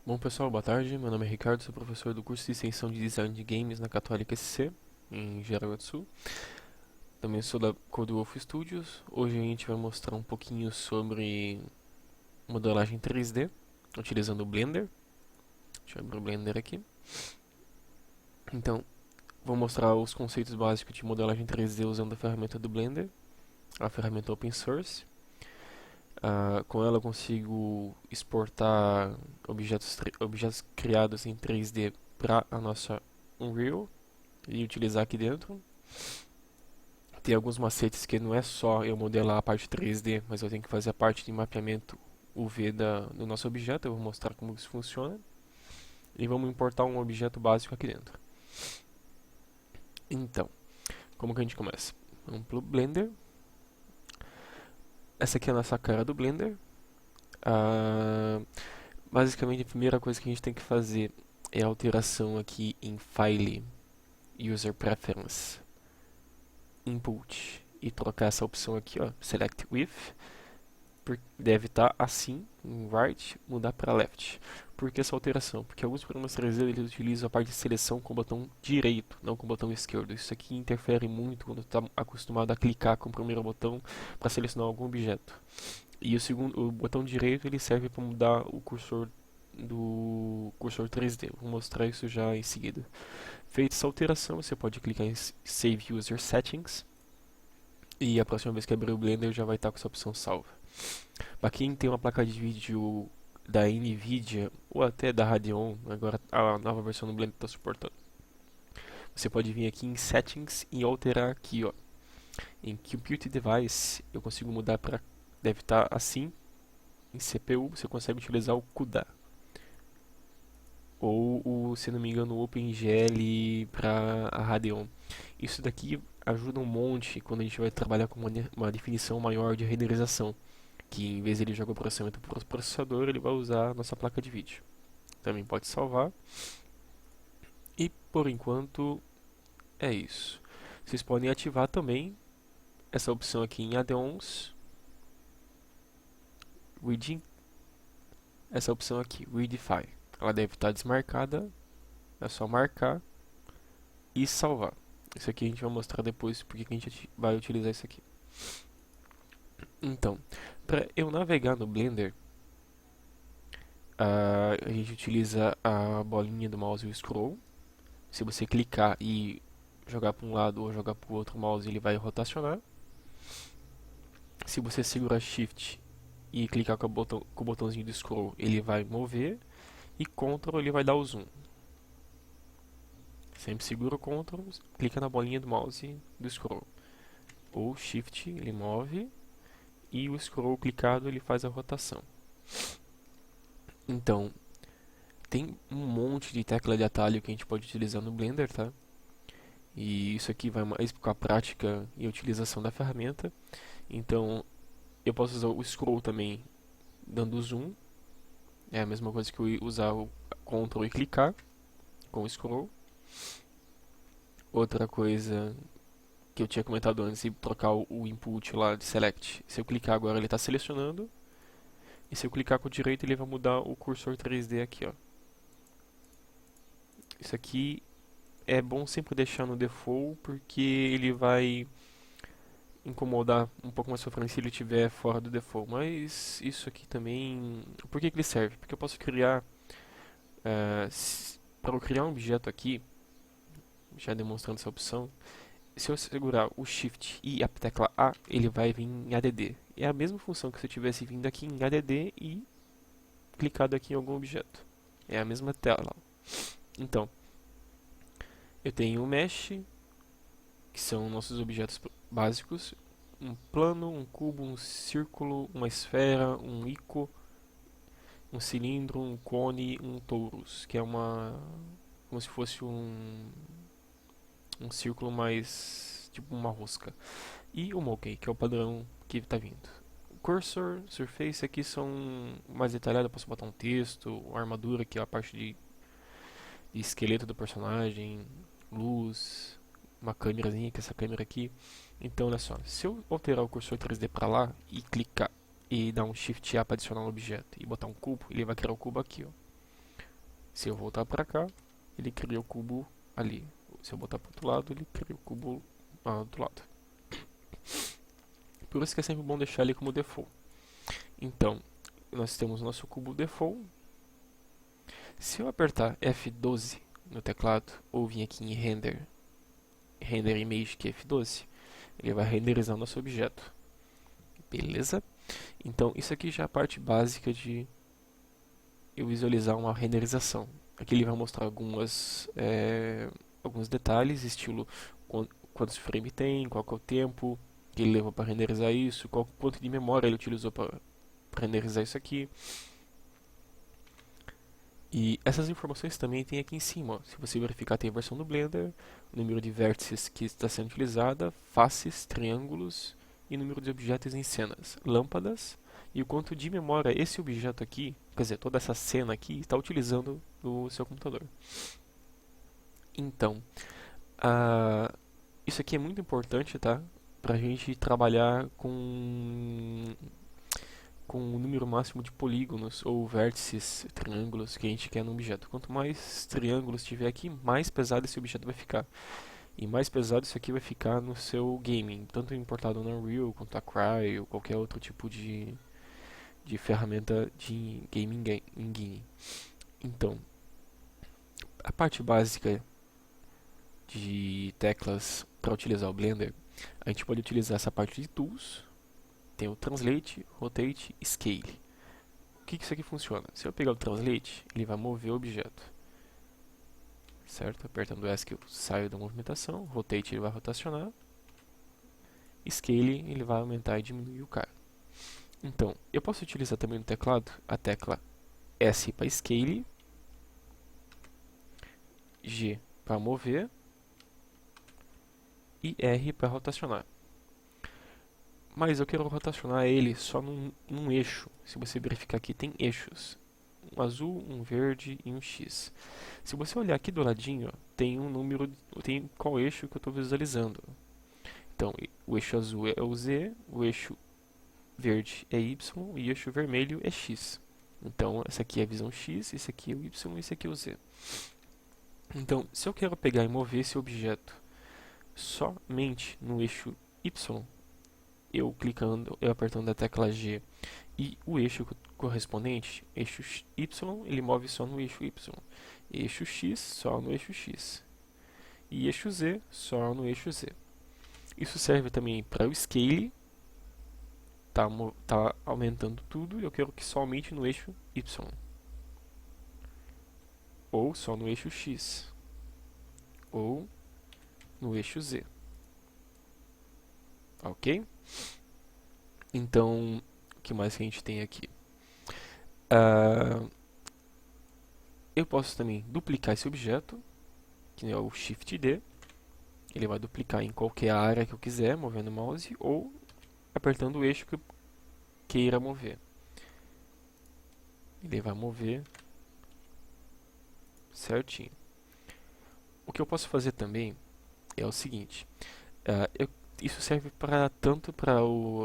Bom pessoal, boa tarde. Meu nome é Ricardo, sou professor do curso de extensão de design de games na Católica SC, em Jaraguá do Sul. Também sou da Codewolf Studios. Hoje a gente vai mostrar um pouquinho sobre modelagem 3D, utilizando o Blender. Deixa eu abrir o Blender aqui. Então, vou mostrar os conceitos básicos de modelagem 3D usando a ferramenta do Blender, a ferramenta open source. Com ela eu consigo exportar objetos criados em 3D para a nossa Unreal e utilizar aqui dentro. Tem alguns macetes que não é só eu modelar a parte 3D, mas eu tenho que fazer a parte de mapeamento UV do nosso objeto. Eu vou mostrar como isso funciona. E vamos importar um objeto básico aqui dentro. Então, como que a gente começa? Vamos para o Blender. Essa aqui é a nossa cara do Blender. Ah, Basicamente, a primeira coisa que a gente tem que fazer é a alteração aqui em File, User Preference, Input, e trocar essa opção aqui, ó, Select With, deve estar assim, em Right, mudar para Left. Por que essa alteração? Porque alguns programas 3D eles utilizam a parte de seleção com o botão direito, não com o botão esquerdo. Isso aqui interfere muito quando está acostumado a clicar com o primeiro botão para selecionar algum objeto. E o botão direito ele serve para mudar o cursor do cursor 3D. Vou mostrar isso já em seguida. Feita essa alteração, você pode clicar em Save User Settings e a próxima vez que abrir o Blender já vai estar com essa opção salva. Para quem tem uma placa de vídeo da Nvidia ou até da Radeon, agora a nova versão do Blender está suportando. Você pode vir aqui em Settings e alterar aqui, ó, em Compute Device, eu consigo mudar para deve estar assim. Em CPU você consegue utilizar o CUDA ou o, se não me engano, o OpenGL para a Radeon. Isso daqui ajuda um monte quando a gente vai trabalhar com uma definição maior de renderização, que em vez de ele jogar o processamento para o processador, ele vai usar a nossa placa de vídeo. Também pode salvar. E por enquanto é isso. Vocês podem ativar também essa opção aqui em Add-ons, essa opção aqui, Readify. Ela deve estar desmarcada, é só marcar e salvar. Isso aqui a gente vai mostrar depois porque que a gente vai utilizar isso aqui. Então, para eu navegar no Blender, a gente utiliza a bolinha do mouse e o scroll. Se você clicar e jogar para um lado ou jogar para o outro mouse, ele vai rotacionar. Se você segurar Shift e clicar com o botãozinho do scroll, ele vai mover. E Ctrl ele vai dar o zoom. Sempre segura o Ctrl, clica na bolinha do mouse do scroll. Ou Shift ele move e o scroll clicado ele faz a rotação. Então, tem um monte de tecla de atalho que a gente pode utilizar no Blender, tá? E isso aqui vai mais com a prática e a utilização da ferramenta. Então, eu posso usar o scroll também dando zoom. É a mesma coisa que eu usar o Ctrl e clicar com o scroll. Outra coisa que eu tinha comentado antes de trocar o input lá de select. Se eu clicar agora ele está selecionando. E se eu clicar com o direito ele vai mudar o cursor 3D aqui, ó. Isso aqui é bom sempre deixar no default porque ele vai incomodar um pouco mais pra frente se ele estiver fora do default. Mas isso aqui também... Por que ele serve? Porque eu posso criar... para eu criar um objeto aqui, já demonstrando essa opção, se eu segurar o Shift e a tecla A, ele vai vir em ADD. É a mesma função que se eu tivesse vindo aqui em ADD e clicado aqui em algum objeto. É a mesma tela. Então, eu tenho o Mesh, que são nossos objetos básicos. Um plano, um cubo, um círculo, uma esfera, um ico, um cilindro, um cone, um torus, que é como se fosse um círculo mais tipo uma rosca. E o Mokey, que é o padrão que está vindo. O cursor, surface aqui são mais detalhados, eu posso botar um texto, a armadura, que é a parte de esqueleto do personagem, luz, uma câmerazinha, que é essa câmera aqui. Então, olha só, se eu alterar o cursor 3D para lá e clicar e dar um Shift A para adicionar um objeto e botar um cubo, ele vai criar o cubo aqui, ó. Se eu voltar para cá, ele cria o cubo ali. Se eu botar para outro lado, ele cria o cubo do lado. Por isso que é sempre bom deixar ele como default. Então, nós temos nosso cubo default. Se eu apertar F12 no teclado, ou vir aqui em render image, que é F12, ele vai renderizar o nosso objeto. Beleza? Então, isso aqui já é a parte básica de eu visualizar uma renderização. Aqui ele vai mostrar alguns detalhes, estilo quantos frames tem, qual que é o tempo que ele levou para renderizar isso, quanto de memória ele utilizou para renderizar isso aqui. E essas informações também tem aqui em cima. Ó. Se você verificar, tem a versão do Blender, o número de vértices que está sendo utilizada, faces, triângulos e número de objetos em cenas, lâmpadas e o quanto de memória esse objeto aqui, quer dizer, toda essa cena aqui, está utilizando no seu computador. Então, isso aqui é muito importante, tá? Para a gente trabalhar com o número máximo de polígonos ou vértices, triângulos que a gente quer no objeto. Quanto mais triângulos tiver aqui, mais pesado esse objeto vai ficar. E mais pesado isso aqui vai ficar no seu gaming, tanto importado no Unreal, quanto a Cry, ou qualquer outro tipo de ferramenta de gaming engine. Então, a parte básica de teclas para utilizar o Blender, a gente pode utilizar essa parte de Tools, tem o Translate, Rotate e Scale. O que isso aqui funciona? Se eu pegar o Translate, ele vai mover o objeto. Certo? Apertando o ESC eu saio da movimentação, Rotate ele vai rotacionar, Scale ele vai aumentar e diminuir o cara. Então, eu posso utilizar também no teclado a tecla S para Scale, G para mover e R para rotacionar. Mas eu quero rotacionar ele só num eixo. Se você verificar aqui, tem eixos. Um azul, um verde e um X. Se você olhar aqui do ladinho, ó, tem um número, tem qual eixo que eu estou visualizando. Então, o eixo azul é o Z, o eixo verde é Y e o eixo vermelho é X. Então, essa aqui é a visão X, esse aqui é o Y e esse aqui é o Z. Então, se eu quero pegar e mover esse objeto somente no eixo Y, eu apertando a tecla G e o eixo correspondente, eixo Y, ele move só no eixo Y, eixo X só no eixo X e eixo Z só no eixo Z. Isso serve também para o Scale, tá aumentando tudo e eu quero que somente no eixo Y ou só no eixo X ou no eixo Z. Ok? Então, o que mais que a gente tem aqui? Eu posso também duplicar esse objeto, que é o Shift D. Ele vai duplicar em qualquer área que eu quiser, movendo o mouse, ou apertando o eixo que eu queira mover. Ele vai mover certinho. O que eu posso fazer também é o seguinte. Isso serve tanto para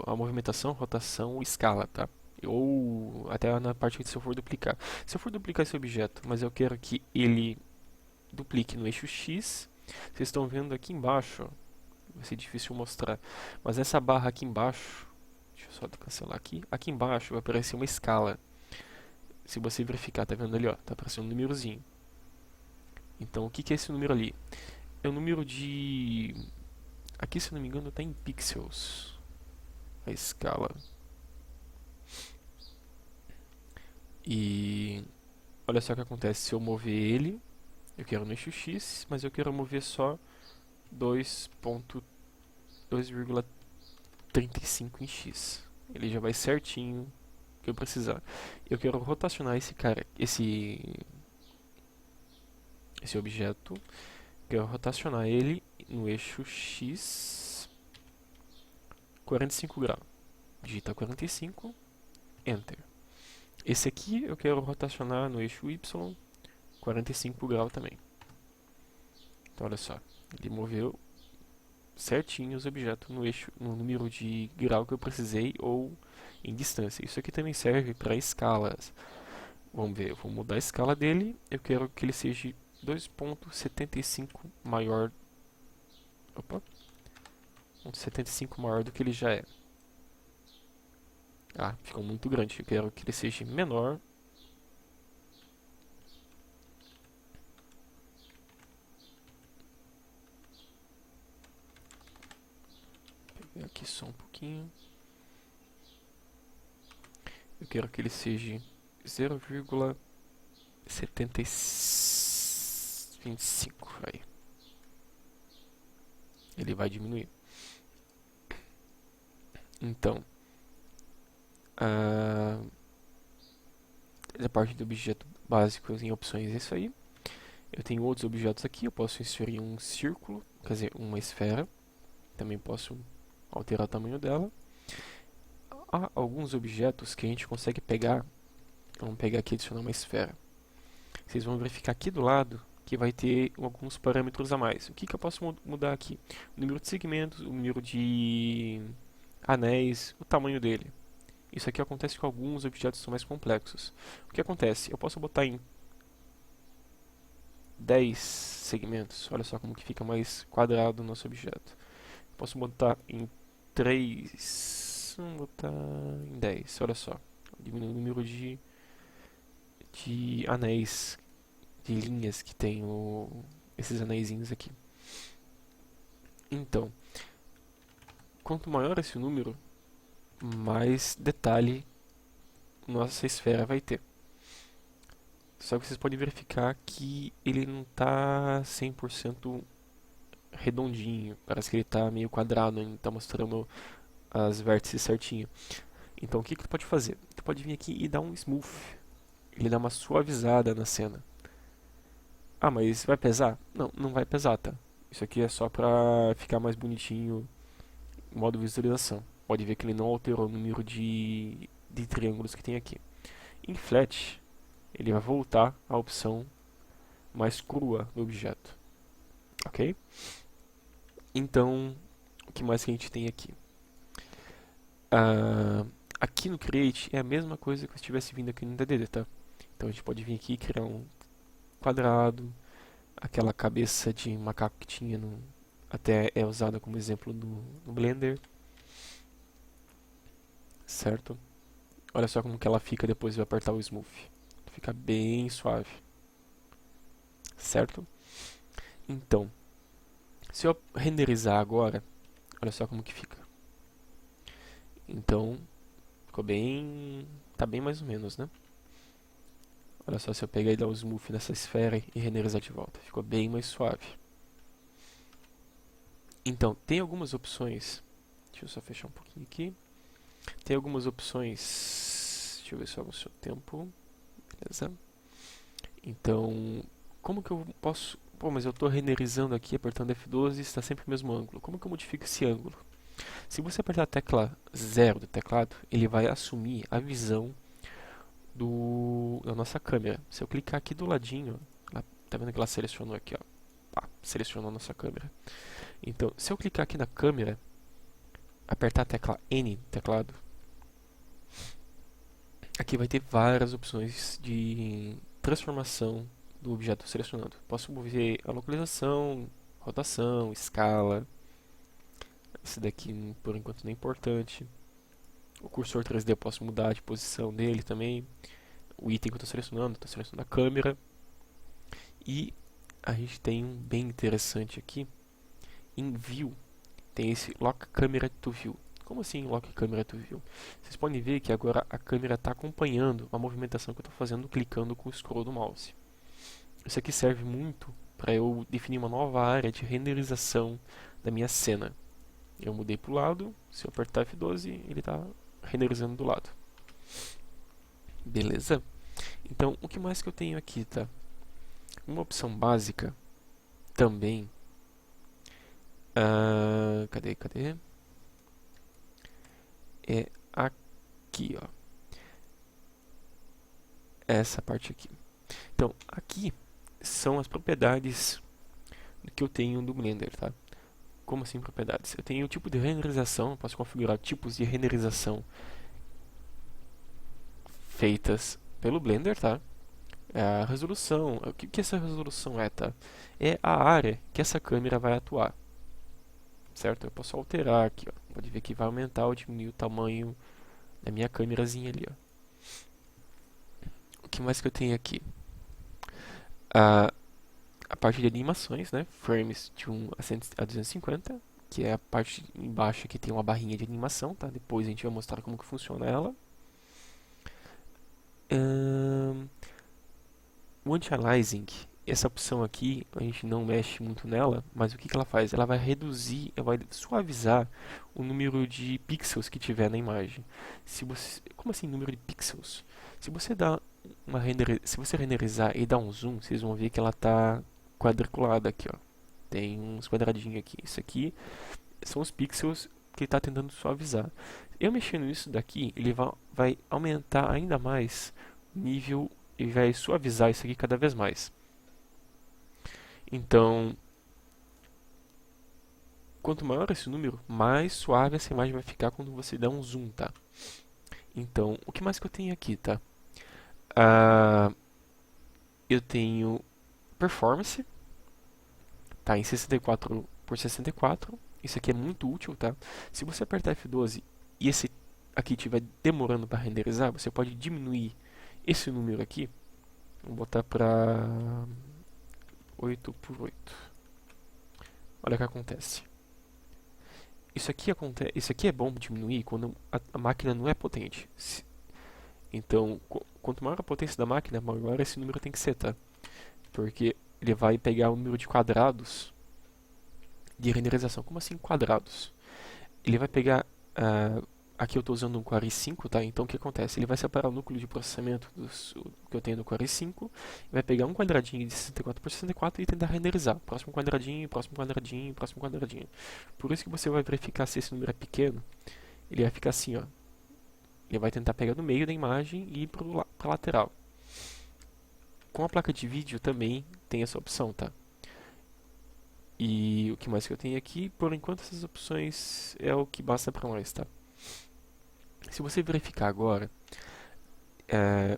a movimentação, rotação ou escala, tá? Ou até na parte que se eu for duplicar. Se eu for duplicar esse objeto, mas eu quero que ele duplique no eixo X, vocês estão vendo aqui embaixo, ó, vai ser difícil mostrar, mas essa barra aqui embaixo, deixa eu só cancelar aqui, aqui embaixo vai aparecer uma escala. Se você verificar, tá vendo ali, ó, tá aparecendo um númerozinho. Então, o que é esse número ali? É o número de... Aqui, se não me engano, está em pixels. A escala. E olha só o que acontece. Se eu mover ele, eu quero no eixo X, mas eu quero mover só 2,35 em X. Ele já vai certinho que eu precisar. Eu quero rotacionar esse cara, esse objeto. Quero rotacionar ele no eixo X 45 graus. Digita 45, Enter. Esse aqui eu quero rotacionar no eixo Y 45 graus também. Então olha só, ele moveu certinho os objetos no número de grau que eu precisei ou em distância. Isso aqui também serve para escalas. vamos ver, eu vou mudar a escala dele. Eu quero que ele seja 2.75 maior. Opa, 1,75 maior do que ele já é. Ah, ficou muito grande. Eu quero que ele seja menor. Vou pegar aqui só um pouquinho. Eu quero que ele seja 0,725. Aí. Ele vai diminuir. Então, a parte do objeto básico em opções é isso aí. Eu tenho outros objetos aqui. Eu posso inserir um círculo, quer dizer, uma esfera. Também posso alterar o tamanho dela. Há alguns objetos que a gente consegue pegar. Vamos pegar aqui e adicionar uma esfera. Vocês vão verificar aqui do lado que vai ter alguns parâmetros a mais. O que eu posso mudar aqui? O número de segmentos, o número de anéis, o tamanho dele. Isso aqui acontece com alguns objetos que são mais complexos. O que acontece? Eu posso botar em 10 segmentos. Olha só como que fica mais quadrado o nosso objeto. Posso botar em 3. Vamos botar em 10. Olha só. Diminui o número de anéis, de linhas que tem esses anéisinhos aqui. Então, quanto maior esse número, mais detalhe nossa esfera vai ter. Só que vocês podem verificar que ele não está 100% redondinho. Parece que ele está meio quadrado, não está mostrando as vértices certinho. Então o que tu pode fazer? Tu pode vir aqui e dar um smooth. Ele dá uma suavizada na cena. Ah, mas vai pesar? Não, não vai pesar, tá? Isso aqui é só pra ficar mais bonitinho em modo visualização. Pode ver que ele não alterou o número de triângulos que tem aqui. Em Flat, ele vai voltar à opção mais crua do objeto. Ok? Então, o que mais que a gente tem aqui? Aqui no Create é a mesma coisa que se estivesse vindo aqui no DDD, tá? Então a gente pode vir aqui e criar um quadrado, aquela cabeça de macaco que tinha até é usada como exemplo no Blender, certo? Olha só como que ela fica depois de eu apertar o Smooth. Fica bem suave, certo? Então, se eu renderizar agora, olha só como que fica. Então, ficou bem... tá bem mais ou menos, né? Olha só, se eu pegar e dar o smooth nessa esfera e renderizar de volta, ficou bem mais suave. Então, tem algumas opções. Deixa eu só fechar um pouquinho aqui. Tem algumas opções. Deixa eu ver só no seu tempo. Beleza? Então, como que eu posso... Pô, mas eu estou renderizando aqui, apertando F12 e está sempre o mesmo ângulo. Como que eu modifico esse ângulo? Se você apertar a tecla 0 do teclado, ele vai assumir a visão da nossa câmera. Se eu clicar aqui do ladinho, tá vendo que ela selecionou aqui, ó. Selecionou a nossa câmera. Então, se eu clicar aqui na câmera, apertar a tecla N do teclado, aqui vai ter várias opções de transformação do objeto selecionado. Posso mover a localização, rotação, escala. Esse daqui por enquanto não é importante. O cursor 3D eu posso mudar de posição dele também. O item que eu estou selecionando a câmera. E a gente tem um bem interessante aqui. Em View, tem esse Lock Camera to View. Como assim Lock Camera to View? Vocês podem ver que agora a câmera está acompanhando a movimentação que eu estou fazendo clicando com o scroll do mouse. Isso aqui serve muito para eu definir uma nova área de renderização da minha cena. Eu mudei para o lado, se eu apertar F12, ele está renderizando do lado. Beleza? Então, o que mais que eu tenho aqui, tá? Uma opção básica também. Cadê? É aqui, ó. Essa parte aqui. Então, aqui são as propriedades que eu tenho do Blender, tá? Como assim propriedades? Eu tenho o tipo de renderização, eu posso configurar tipos de renderização feitas pelo Blender, tá? É a resolução. O que essa resolução é, tá? É a área que essa câmera vai atuar, certo? Eu posso alterar aqui, ó. Pode ver que vai aumentar ou diminuir o tamanho da minha câmerazinha ali, ó. O que mais que eu tenho aqui? A parte de animações, né? Frames de 1 a 250, que é a parte embaixo que tem uma barrinha de animação, tá? Depois a gente vai mostrar como que funciona ela. O anti-aliasing, essa opção aqui, a gente não mexe muito nela, mas o que ela faz? Ela vai reduzir, ela vai suavizar o número de pixels que tiver na imagem. Como assim número de pixels? Se você dá se você renderizar e dar um zoom, vocês vão ver que ela está quadriculada aqui, ó. Tem uns quadradinhos aqui. Isso aqui são os pixels que ele está tentando suavizar. Eu mexendo nisso daqui, ele vai aumentar ainda mais o nível e vai suavizar isso aqui cada vez mais. Então, quanto maior esse número, mais suave essa imagem vai ficar quando você dá um zoom, tá? Então, o que mais que eu tenho aqui, tá? Eu tenho performance, tá? Em 64 por 64. Isso aqui é muito útil, tá? Se você apertar F12 e esse aqui estiver demorando para renderizar, você pode diminuir esse número aqui. Vou botar para 8 por 8. Olha o que acontece. Isso aqui é bom diminuir quando a máquina não é potente. Então, quanto maior a potência da máquina, maior esse número tem que ser, tá? Porque ele vai pegar o número de quadrados de renderização. Como assim quadrados? Ele vai pegar... aqui eu estou usando um Core i5, tá? Então o que acontece? Ele vai separar o núcleo de processamento que eu tenho no Core i5, vai pegar um quadradinho de 64 por 64 e tentar renderizar. Próximo quadradinho, próximo quadradinho, próximo quadradinho. Por isso que você vai verificar se esse número é pequeno. Ele vai ficar assim, ó. Ele vai tentar pegar no meio da imagem e ir para a lateral. Com a placa de vídeo também tem essa opção, tá? E o que mais que eu tenho aqui? Por enquanto essas opções é o que basta para nós, tá? Se você verificar agora,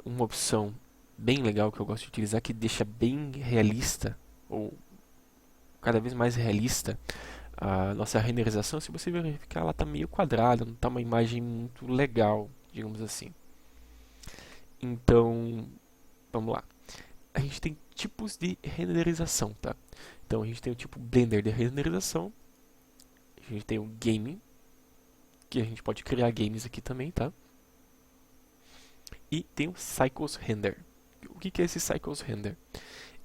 uma opção bem legal que eu gosto de utilizar, que deixa bem realista, ou cada vez mais realista, a nossa renderização. Se você verificar, ela está meio quadrada, não está uma imagem muito legal, digamos assim. Então, vamos lá. A gente tem tipos de renderização, tá? Então, a gente tem o tipo Blender de renderização, a gente tem o Game, que a gente pode criar games aqui também, tá? E tem o Cycles Render. O que é esse Cycles Render?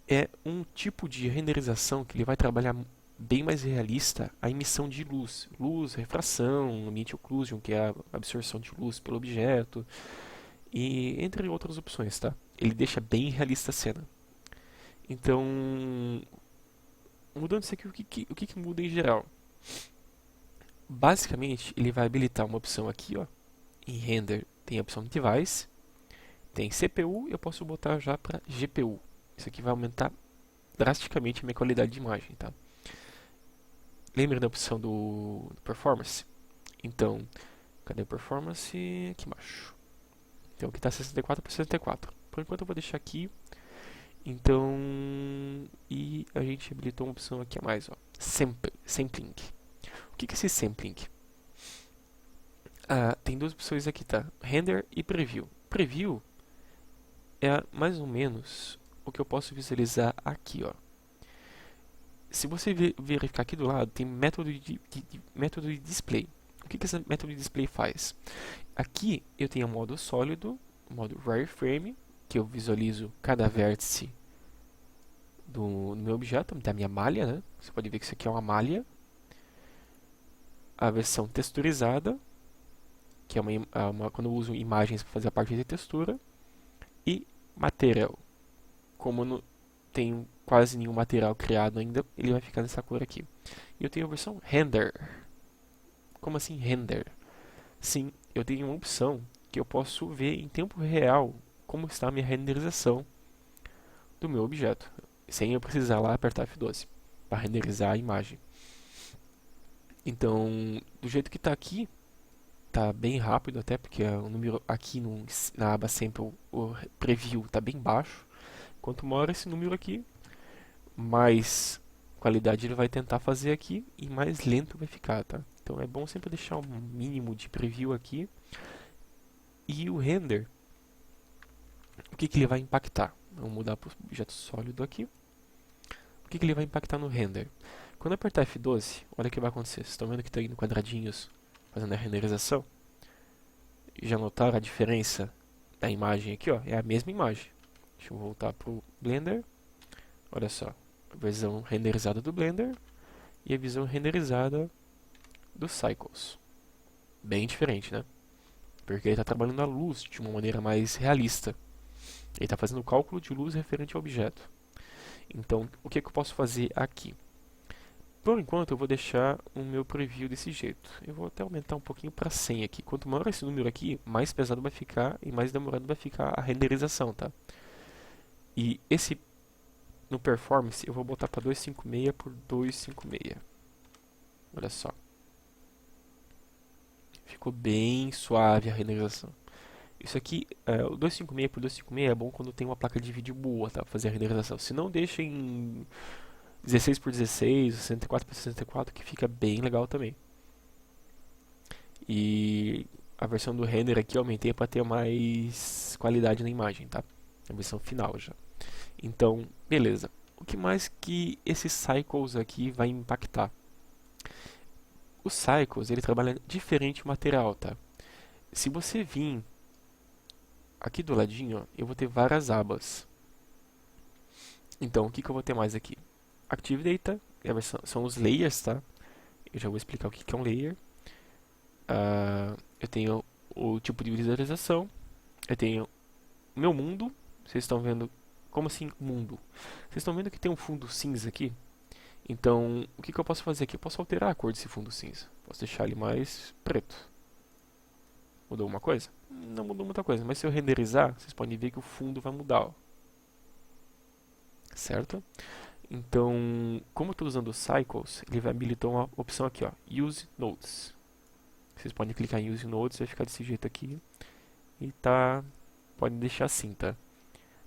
É um tipo de renderização que ele vai trabalhar bem mais realista a emissão de luz. Luz, refração, ambient occlusion, que é a absorção de luz pelo objeto, e entre outras opções, tá? Ele deixa bem realista a cena. Então, mudando isso aqui, o que muda em geral? Basicamente, ele vai habilitar uma opção aqui, ó, em render tem a opção de device, tem CPU, eu posso botar já para GPU. Isso aqui vai aumentar drasticamente a minha qualidade de imagem, tá? Lembra da opção do performance? Então, cadê o performance? Aqui embaixo. Então aqui está 64 por 64. Por enquanto eu vou deixar aqui. Então, e a gente habilitou uma opção aqui a mais, ó, sampling. O que é esse sampling? Tem duas opções aqui, tá? Render e preview. Preview é mais ou menos o que eu posso visualizar aqui, ó. Se você verificar aqui do lado, tem método de display. O que esse método de display faz? Aqui eu tenho o modo sólido, o modo wireframe, que eu visualizo cada vértice do meu objeto, da minha malha, né? Você pode ver que isso aqui é uma malha. A versão texturizada, que é quando eu uso imagens para fazer a parte de textura. E material. Como não tenho quase nenhum material criado ainda, ele vai ficar nessa cor aqui. E eu tenho a versão render. Como assim render? Sim, eu tenho uma opção que eu posso ver em tempo real como está a minha renderização do meu objeto, sem eu precisar lá apertar F12 para renderizar a imagem. Então, do jeito que está aqui, tá bem rápido até, porque o número aqui na aba Sample, o preview tá bem baixo. Quanto maior esse número aqui, mais qualidade ele vai tentar fazer aqui e mais lento vai ficar, tá? Então é bom sempre deixar um mínimo de preview aqui. E o render, o que ele vai impactar? Vamos mudar para o objeto sólido aqui. O que ele vai impactar no render? Quando eu apertar F12, olha o que vai acontecer. Vocês estão vendo que está indo quadradinhos fazendo a renderização? Já notaram a diferença da imagem aqui? Ó? É a mesma imagem. Deixa eu voltar para o Blender. Olha só, a versão renderizada do Blender e a visão renderizada dos Cycles. Bem diferente, né? Porque ele está trabalhando a luz de uma maneira mais realista. Ele está fazendo o cálculo de luz referente ao objeto. Então, o que eu posso fazer aqui? Por enquanto, eu vou deixar o meu preview desse jeito. Eu vou até aumentar um pouquinho para 100 aqui. Quanto maior esse número aqui, mais pesado vai ficar e mais demorado vai ficar a renderização, tá? E esse, no Performance, eu vou botar para 256 por 256. Olha só. Ficou bem suave a renderização. Isso aqui, o 256 por 256 é bom quando tem uma placa de vídeo boa, tá? Pra fazer a renderização. Se não, deixa em 16 por 16, 64 por 64, que fica bem legal também. E a versão do render aqui eu aumentei para ter mais qualidade na imagem, tá? A versão final já. Então, beleza. O que mais que esses cycles aqui vai impactar? Os cycles, ele trabalha diferente o material, tá? Se você vir aqui do ladinho, ó, eu vou ter várias abas. Então, o que eu vou ter mais aqui? Active Data, são os layers, tá? Eu já vou explicar o que é um layer. Eu tenho o tipo de visualização. Eu tenho o meu mundo. Vocês estão vendo... Como assim, mundo? Vocês estão vendo que tem um fundo cinza aqui? Então, o que eu posso fazer aqui? Eu posso alterar a cor desse fundo cinza. Posso deixar ele mais preto. Mudou alguma coisa? Não mudou muita coisa, mas se eu renderizar, vocês podem ver que o fundo vai mudar, ó. Certo? Então, como eu estou usando o Cycles, ele vai habilitar uma opção aqui, ó, Use Nodes. Vocês podem clicar em Use Nodes, vai ficar desse jeito aqui. E tá, podem deixar assim, tá?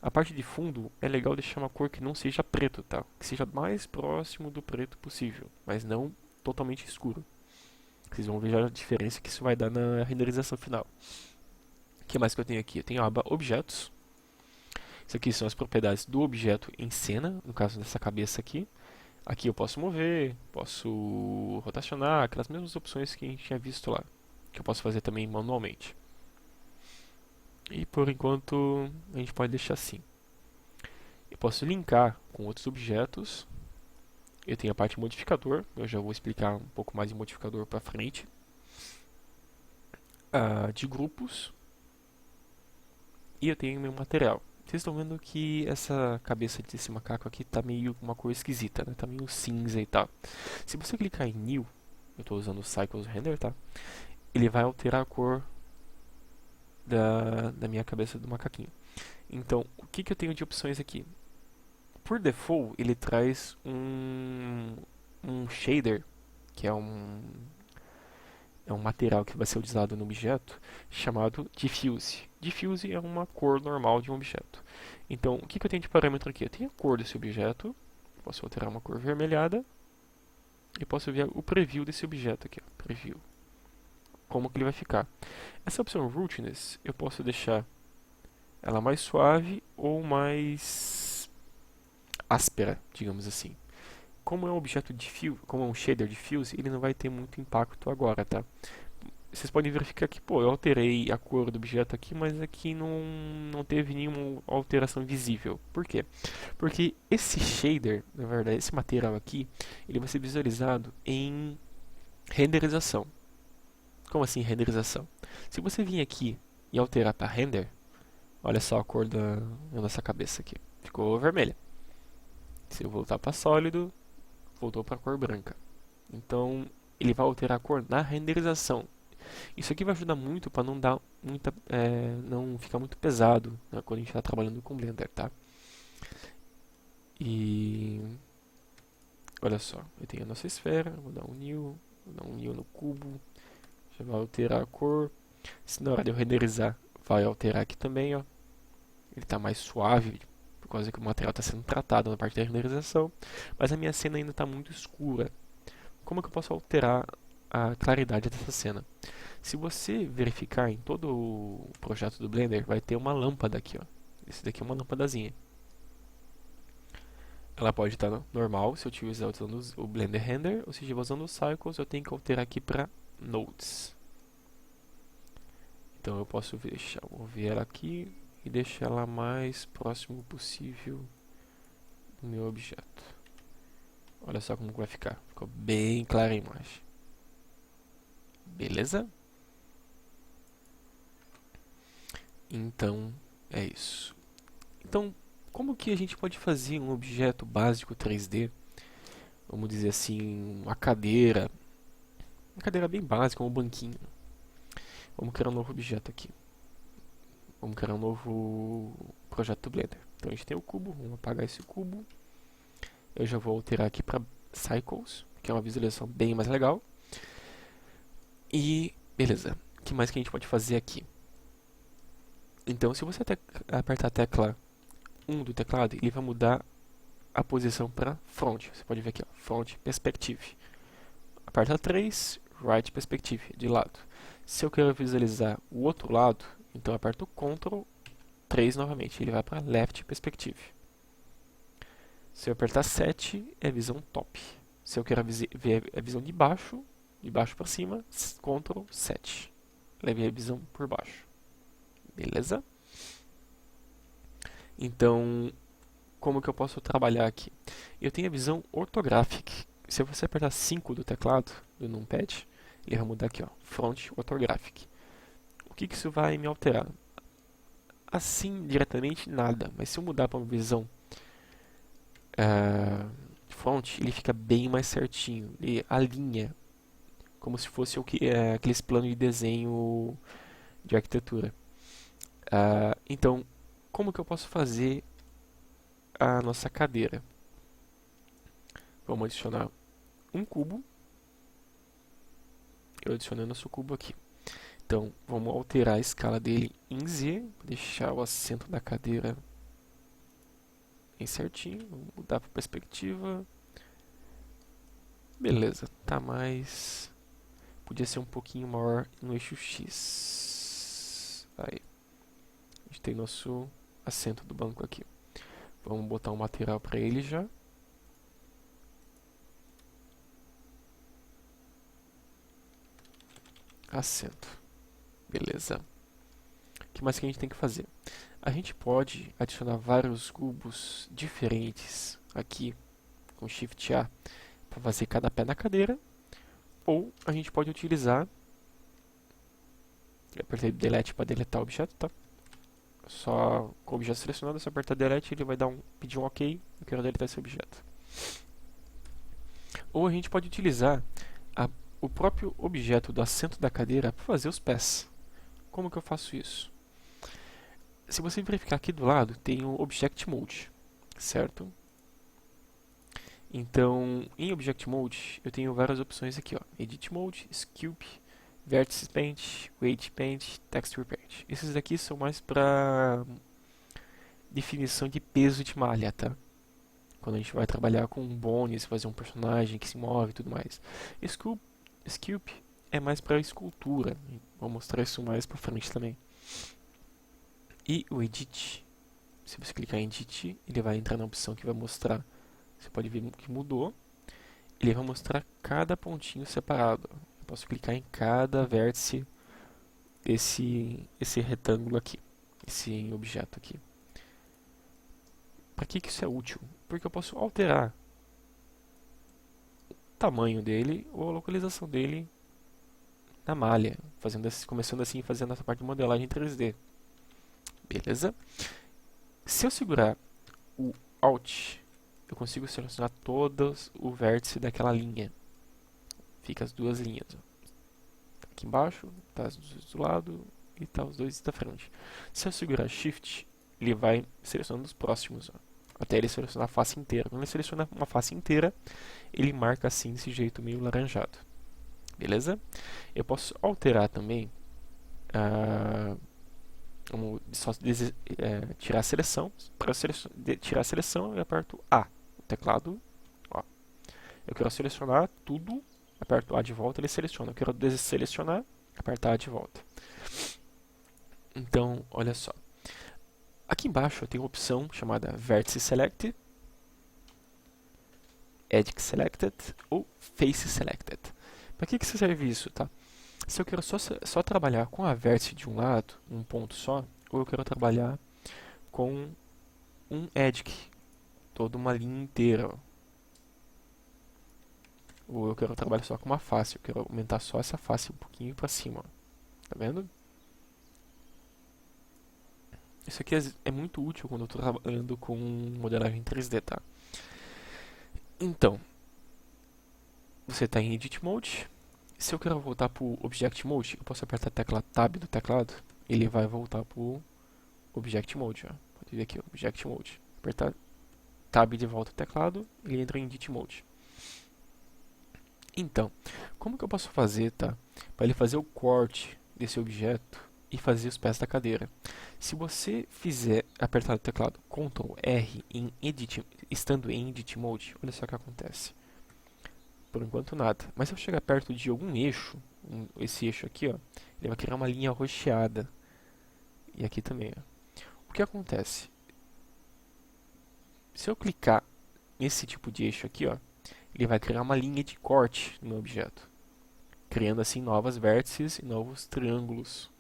A parte de fundo é legal deixar uma cor que não seja preto, tá? Que seja mais próximo do preto possível, mas não totalmente escuro. Vocês vão ver a diferença que isso vai dar na renderização final. O que mais que eu tenho aqui? Eu tenho a aba Objetos. Isso aqui são as propriedades do objeto em cena, no caso dessa cabeça aqui. Aqui eu posso mover, posso rotacionar, aquelas mesmas opções que a gente tinha visto lá, que eu posso fazer também manualmente. E por enquanto a gente pode deixar assim. Eu posso linkar com outros objetos. Eu tenho a parte modificador, eu já vou explicar um pouco mais de modificador para frente. De grupos. E eu tenho meu material. Vocês estão vendo que essa cabeça desse macaco aqui tá meio uma cor esquisita, né? Tá meio cinza e tal. Se você clicar em New, eu estou usando o Cycles Render, tá? Ele vai alterar a cor da minha cabeça do macaquinho. Então, o que eu tenho de opções aqui? Por default, ele traz um shader, que é um material que vai ser utilizado no objeto, chamado Diffuse. Diffuse é uma cor normal de um objeto. Então, o que eu tenho de parâmetro aqui? Eu tenho a cor desse objeto, posso alterar uma cor vermelhada, e posso ver o preview desse objeto aqui, ó, preview. Como que ele vai ficar. Essa opção Roughness, eu posso deixar ela mais suave ou mais áspera, digamos assim. Como é um objeto diffuse, como é um shader diffuse, ele não vai ter muito impacto agora, tá? Vocês podem verificar que, pô, eu alterei a cor do objeto aqui, mas aqui não teve nenhuma alteração visível. Por quê? Porque esse shader, na verdade, esse material aqui, ele vai ser visualizado em renderização. Como assim renderização? Se você vir aqui e alterar para render, olha só a cor da nossa cabeça aqui. Ficou vermelha. Se eu voltar para sólido, voltou para a cor branca. Então, ele vai alterar a cor na renderização. Isso aqui vai ajudar muito para não dar muita, não ficar muito pesado, né, quando a gente está trabalhando com Blender, tá? E olha só, eu tenho a nossa esfera, vou dar um new no cubo, Já vai alterar a cor. Se na hora de eu renderizar, vai alterar aqui também, ó. Ele está mais suave, por causa que o material está sendo tratado na parte da renderização. Mas a minha cena ainda está muito escura. Como que eu posso alterar a claridade dessa cena? Se você verificar em todo o projeto do Blender, vai ter uma lâmpada aqui, ó. Esse daqui é uma lâmpadazinha. Ela pode estar normal, se eu estiver usando o Blender Render, ou se eu estiver usando o Cycles, eu tenho que alterar aqui para Nodes. Então eu posso mover ela aqui e deixar ela mais próximo possível do meu objeto. Olha só como vai ficar. Ficou bem clara a imagem. Beleza? Então, é isso. Então, como que a gente pode fazer um objeto básico 3D? Vamos dizer assim, uma cadeira bem básica, um banquinho. Vamos criar um novo objeto aqui. Vamos criar um novo projeto do Blender. Então a gente tem o cubo, vamos apagar esse cubo. Eu já vou alterar aqui para Cycles, que é uma visualização bem mais legal. E beleza, o que mais que a gente pode fazer aqui? Então se você apertar a tecla 1 do teclado, ele vai mudar a posição para Front. Você pode ver aqui, ó, Front Perspective. Aperta 3, Right Perspective, de lado. Se eu quero visualizar o outro lado, então aperto Ctrl 3 novamente, ele vai para Left Perspective. Se eu apertar 7, é a visão top. Se eu quero ver a visão de baixo para cima, Ctrl 7. Leve a visão por baixo. Beleza? Então, como que eu posso trabalhar aqui? Eu tenho a visão ortográfica. Se você apertar 5 do teclado, do numpad, ele vai mudar aqui, ó, Front Orthographic. O que isso vai me alterar? Assim, diretamente, nada. Mas se eu mudar para uma visão front, ele fica bem mais certinho. Ele alinha, como se fosse aqueles planos de desenho de arquitetura. Então, como que eu posso fazer a nossa cadeira? Vamos adicionar um cubo. Eu adicionei nosso cubo aqui. Então, vamos alterar a escala dele em Z, deixar o assento da cadeira bem certinho, vamos mudar para perspectiva. Beleza, tá mais... Podia ser um pouquinho maior no eixo X. Aí, a gente tem nosso assento do banco aqui. Vamos botar um material para ele já. Assento. Beleza. O que mais que a gente tem que fazer? A gente pode adicionar vários cubos diferentes aqui com Shift A para fazer cada pé na cadeira, ou a gente pode utilizar, eu apertei Delete para deletar o objeto, tá? Só com o objeto selecionado, se apertar Delete, ele vai pedir um OK, eu quero deletar esse objeto. Ou a gente pode utilizar o próprio objeto do assento da cadeira para fazer os pés. Como que eu faço isso? Se você verificar aqui do lado, tem o Object Mode, certo? Então, em Object Mode, eu tenho várias opções aqui, ó. Edit Mode, Sculpt, Vertex Paint, Weight Paint, Texture Paint. Esses daqui são mais para definição de peso de malha, tá? Quando a gente vai trabalhar com bones, fazer um personagem que se move e tudo mais. Sculpt é mais para escultura. Vou mostrar isso mais para frente também. E o Edit, se você clicar em Edit, ele vai entrar na opção que vai mostrar. Você pode ver que mudou. Ele vai mostrar cada pontinho separado. Eu posso clicar em cada vértice esse retângulo aqui, esse objeto aqui. Para que isso é útil? Porque eu posso alterar o tamanho dele ou a localização dele na malha, começando assim fazendo essa parte de modelagem 3D. Beleza? Se eu segurar o Alt, eu consigo selecionar todos o vértice daquela linha. Fica as duas linhas. Ó. Aqui embaixo, tá os dois do lado e tá os dois da frente. Se eu segurar Shift, ele vai selecionando os próximos, ó, até ele selecionar a face inteira. Quando ele seleciona uma face inteira, ele marca assim desse jeito meio laranjado. beleza? Eu posso alterar também, ah, tirar a seleção. Para tirar a seleção, eu aperto A. O teclado, ó. Eu quero selecionar tudo, aperto A de volta, ele seleciona. Eu quero desselecionar, apertar A de volta. Então, olha só. Aqui embaixo eu tenho uma opção chamada Vertice Selected, Edge Selected ou Face Selected. Para que serve isso, tá? Se eu quero só trabalhar com a vértice de um lado, um ponto só, ou eu quero trabalhar com um edge, toda uma linha inteira, ó. Ou eu quero trabalhar só com uma face, eu quero aumentar só essa face um pouquinho para cima, ó. Tá vendo? Isso aqui é muito útil quando eu estou trabalhando com modelagem 3D, tá? Então, você está em Edit Mode. Se eu quero voltar para o Object Mode, eu posso apertar a tecla Tab do teclado, ele vai voltar para o Object Mode, ó. Pode ver aqui, Object Mode. Apertar Tab de volta ao teclado, ele entra em Edit Mode. Então, como que eu posso fazer, tá? Para ele fazer o corte desse objeto e fazer os pés da cadeira. Se você apertar o teclado Ctrl R estando em Edit Mode, olha só o que acontece. Por enquanto nada. Mas se eu chegar perto de algum eixo, esse eixo aqui, ó, ele vai criar uma linha rocheada. E aqui também, ó. O que acontece? Se eu clicar nesse tipo de eixo aqui, ó, ele vai criar uma linha de corte no meu objeto, criando assim novas vértices e novos triângulos.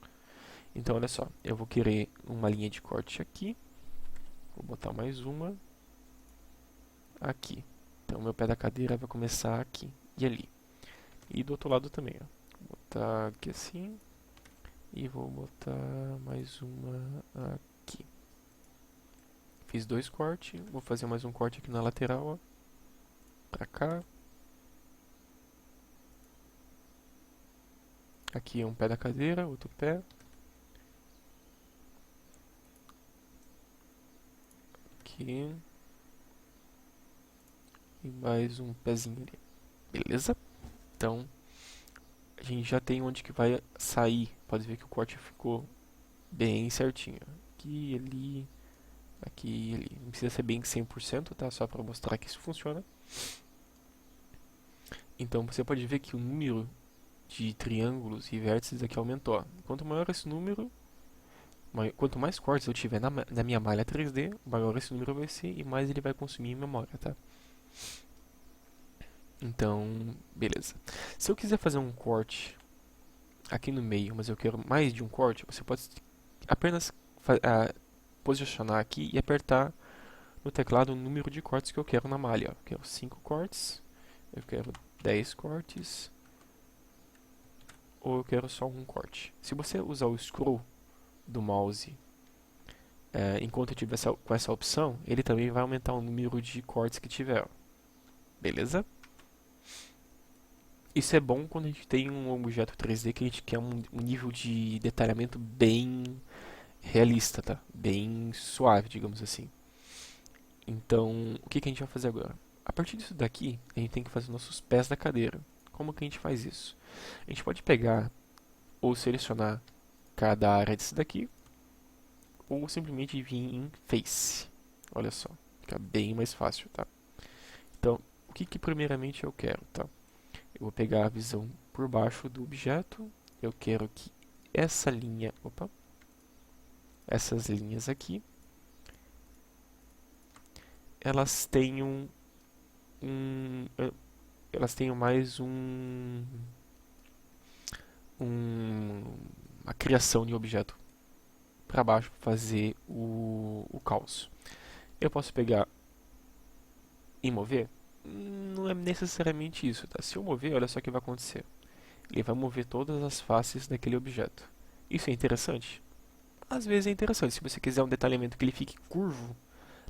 Então, olha só, eu vou querer uma linha de corte aqui, vou botar mais uma aqui. Então, meu pé da cadeira vai começar aqui e ali. E do outro lado também, ó. Vou botar aqui assim e vou botar mais uma aqui. Fiz dois cortes, vou fazer mais um corte aqui na lateral, ó, pra cá. Aqui é um pé da cadeira, outro pé. Aqui. E mais um pezinho ali. Beleza? Então, a gente já tem onde que vai sair. Pode ver que o corte ficou bem certinho. Aqui, ali, aqui e ali. Não precisa ser bem 100%, tá? Só para mostrar que isso funciona. Então, você pode ver que o número de triângulos e vértices aqui aumentou. Quanto maior esse número, quanto mais cortes eu tiver na minha malha 3D, maior esse número vai ser e mais ele vai consumir em memória, tá? Então, beleza. Se eu quiser fazer um corte aqui no meio, mas eu quero mais de um corte, você pode apenas posicionar aqui e apertar no teclado o número de cortes que eu quero na malha. Eu quero 5 cortes, eu quero 10 cortes, ou eu quero só um corte. Se você usar o scroll do mouse enquanto eu tiver com essa opção, ele também vai aumentar o número de cortes que tiver. Beleza? Isso é bom quando a gente tem um objeto 3D que a gente quer um nível de detalhamento bem realista, tá? Bem suave, digamos assim. Então, o que a gente vai fazer agora? A partir disso daqui, a gente tem que fazer nossos pés da cadeira. Como que a gente faz isso? A gente pode pegar ou selecionar cada área disso daqui, ou simplesmente vir em Face. Olha só, fica bem mais fácil, tá? Então, o que primeiramente eu quero, tá? Eu vou pegar a visão por baixo do objeto. Eu quero que essa linha, essas linhas aqui, elas tenham elas tenham mais uma criação de objeto para baixo para fazer o calço. Eu posso pegar e mover? Não é necessariamente isso, tá? Se eu mover, olha só o que vai acontecer. Ele vai mover todas as faces daquele objeto. Isso é interessante? Às vezes é interessante. Se você quiser um detalhamento que ele fique curvo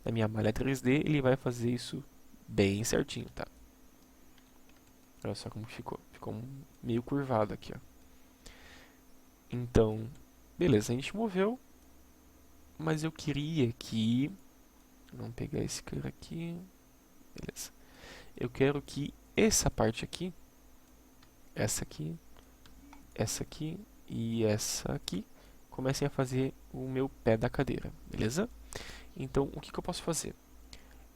na minha malha 3D, ele vai fazer isso bem certinho, tá? Olha só como ficou. Ficou meio curvado aqui, ó. Então, beleza, a gente moveu. Mas eu queria que... Vamos pegar esse cara aqui. Beleza. Eu quero que essa parte aqui essa aqui e essa aqui comecem a fazer o meu pé da cadeira, beleza? Então, o que que eu posso fazer?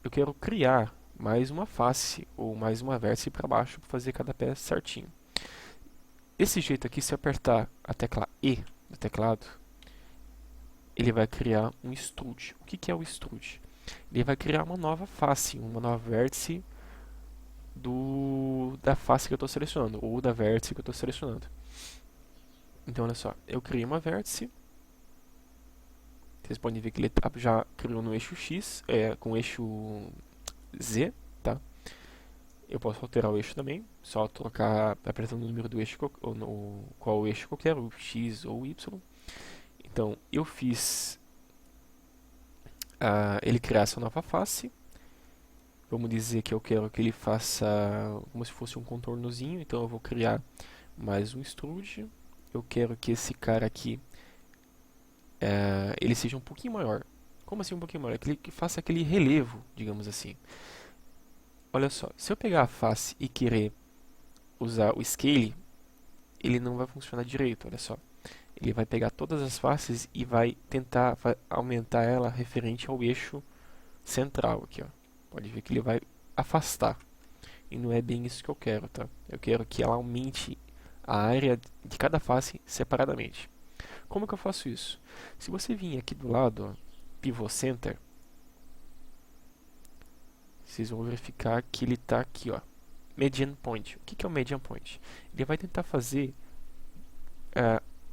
Eu quero criar mais uma face ou mais uma vértice para baixo para fazer cada pé certinho. Desse jeito aqui, se eu apertar a tecla E do teclado, ele vai criar um extrude. O que que é o extrude? Ele vai criar uma nova face, uma nova vértice da face que eu estou selecionando, ou da vértice que eu estou selecionando. Então, olha só, eu criei uma vértice. Vocês podem ver que ele já criou no eixo X, com o eixo Z, tá? Eu posso alterar o eixo também, só trocar, apertando o número do eixo, qual eixo que eu quero, o X ou o Y. Então, eu fiz ele criar essa nova face. Vamos dizer que eu quero que ele faça como se fosse um contornozinho, então eu vou criar mais um extrude. Eu quero que esse cara aqui ele seja um pouquinho maior. Como assim um pouquinho maior? Que faça aquele relevo, digamos assim. Olha só, se eu pegar a face e querer usar o scale, ele não vai funcionar direito, olha só. Ele vai pegar todas as faces e vai tentar aumentar ela referente ao eixo central aqui, ó. Pode ver que ele vai afastar. E não é bem isso que eu quero, tá? Eu quero que ela aumente a área de cada face separadamente. Como que eu faço isso? Se você vir aqui do lado, ó, Pivot Center, vocês vão verificar que ele está aqui, ó, Median Point. O que é o Median Point? Ele vai tentar fazer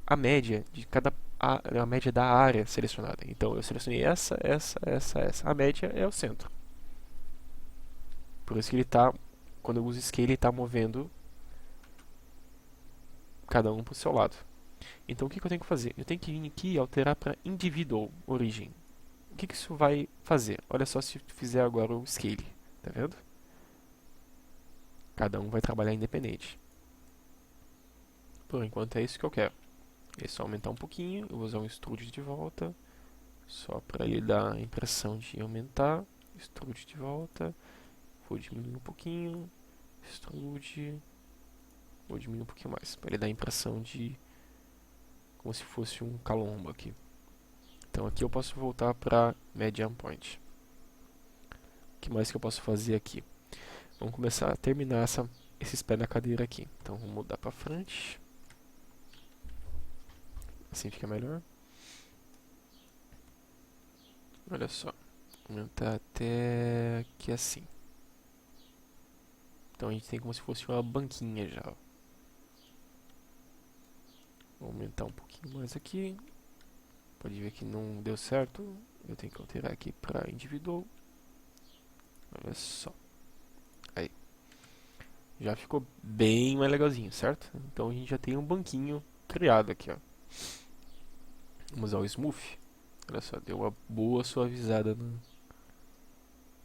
a média de a média da área selecionada. Então eu selecionei essa. A média é o centro. Por isso que ele está, quando eu uso Scale, ele está movendo cada um para o seu lado. Então o que eu tenho que fazer? Eu tenho que vir aqui e alterar para Individual Origin. O que isso vai fazer? Olha só se eu fizer agora o Scale. Tá vendo? Cada um vai trabalhar independente. Por enquanto é isso que eu quero. É só aumentar um pouquinho. Eu vou usar um extrude de volta. Só para ele dar a impressão de aumentar. Extrude de volta. Vou diminuir um pouquinho. Extrude. Vou diminuir um pouquinho mais. Para ele dar a impressão de como se fosse um calombo aqui. Então aqui eu posso voltar para Median Point. O que mais que eu posso fazer aqui? Vamos começar a terminar esses pés da cadeira aqui. Então vou mudar para frente. Assim fica melhor. Olha só. Aumentar até aqui assim. Então a gente tem como se fosse uma banquinha já. Ó. Vou aumentar um pouquinho mais aqui. Pode ver que não deu certo. Eu tenho que alterar aqui para individual. Olha só. Aí. Já ficou bem mais legalzinho, certo? Então a gente já tem um banquinho criado aqui, ó. Vamos usar o Smooth. Olha só, deu uma boa suavizada no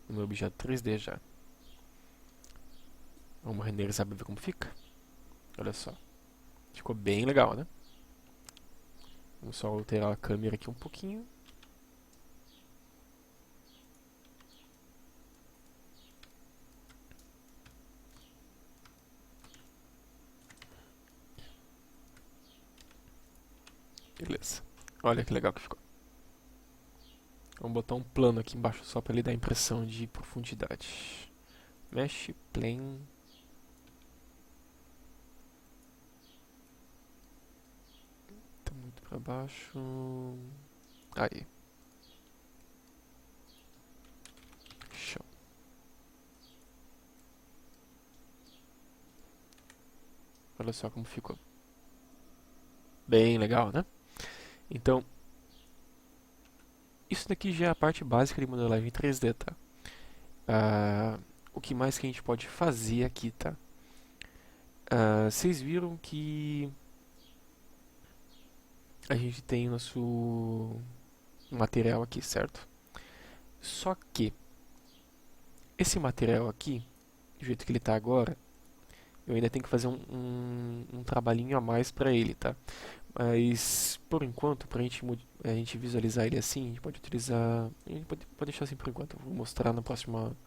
meu objeto 3D já. Vamos renderizar para ver como fica. Olha só. Ficou bem legal, né? Vamos só alterar a câmera aqui um pouquinho. Beleza. Olha que legal que ficou. Vamos botar um plano aqui embaixo só para ele dar a impressão de profundidade. Mesh Plane. Tá muito para baixo. Aí. Show. Olha só como ficou. Bem legal, né? Então, isso daqui já é a parte básica de modelagem em 3D, tá? O que mais que a gente pode fazer aqui, tá? Vocês viram que a gente tem o nosso material aqui, certo? Só que esse material aqui, do jeito que ele está agora, eu ainda tenho que fazer um trabalhinho a mais para ele, tá? Mas por enquanto, para a gente visualizar ele assim, a gente pode utilizar. A gente pode deixar assim por enquanto. Eu vou mostrar no próximo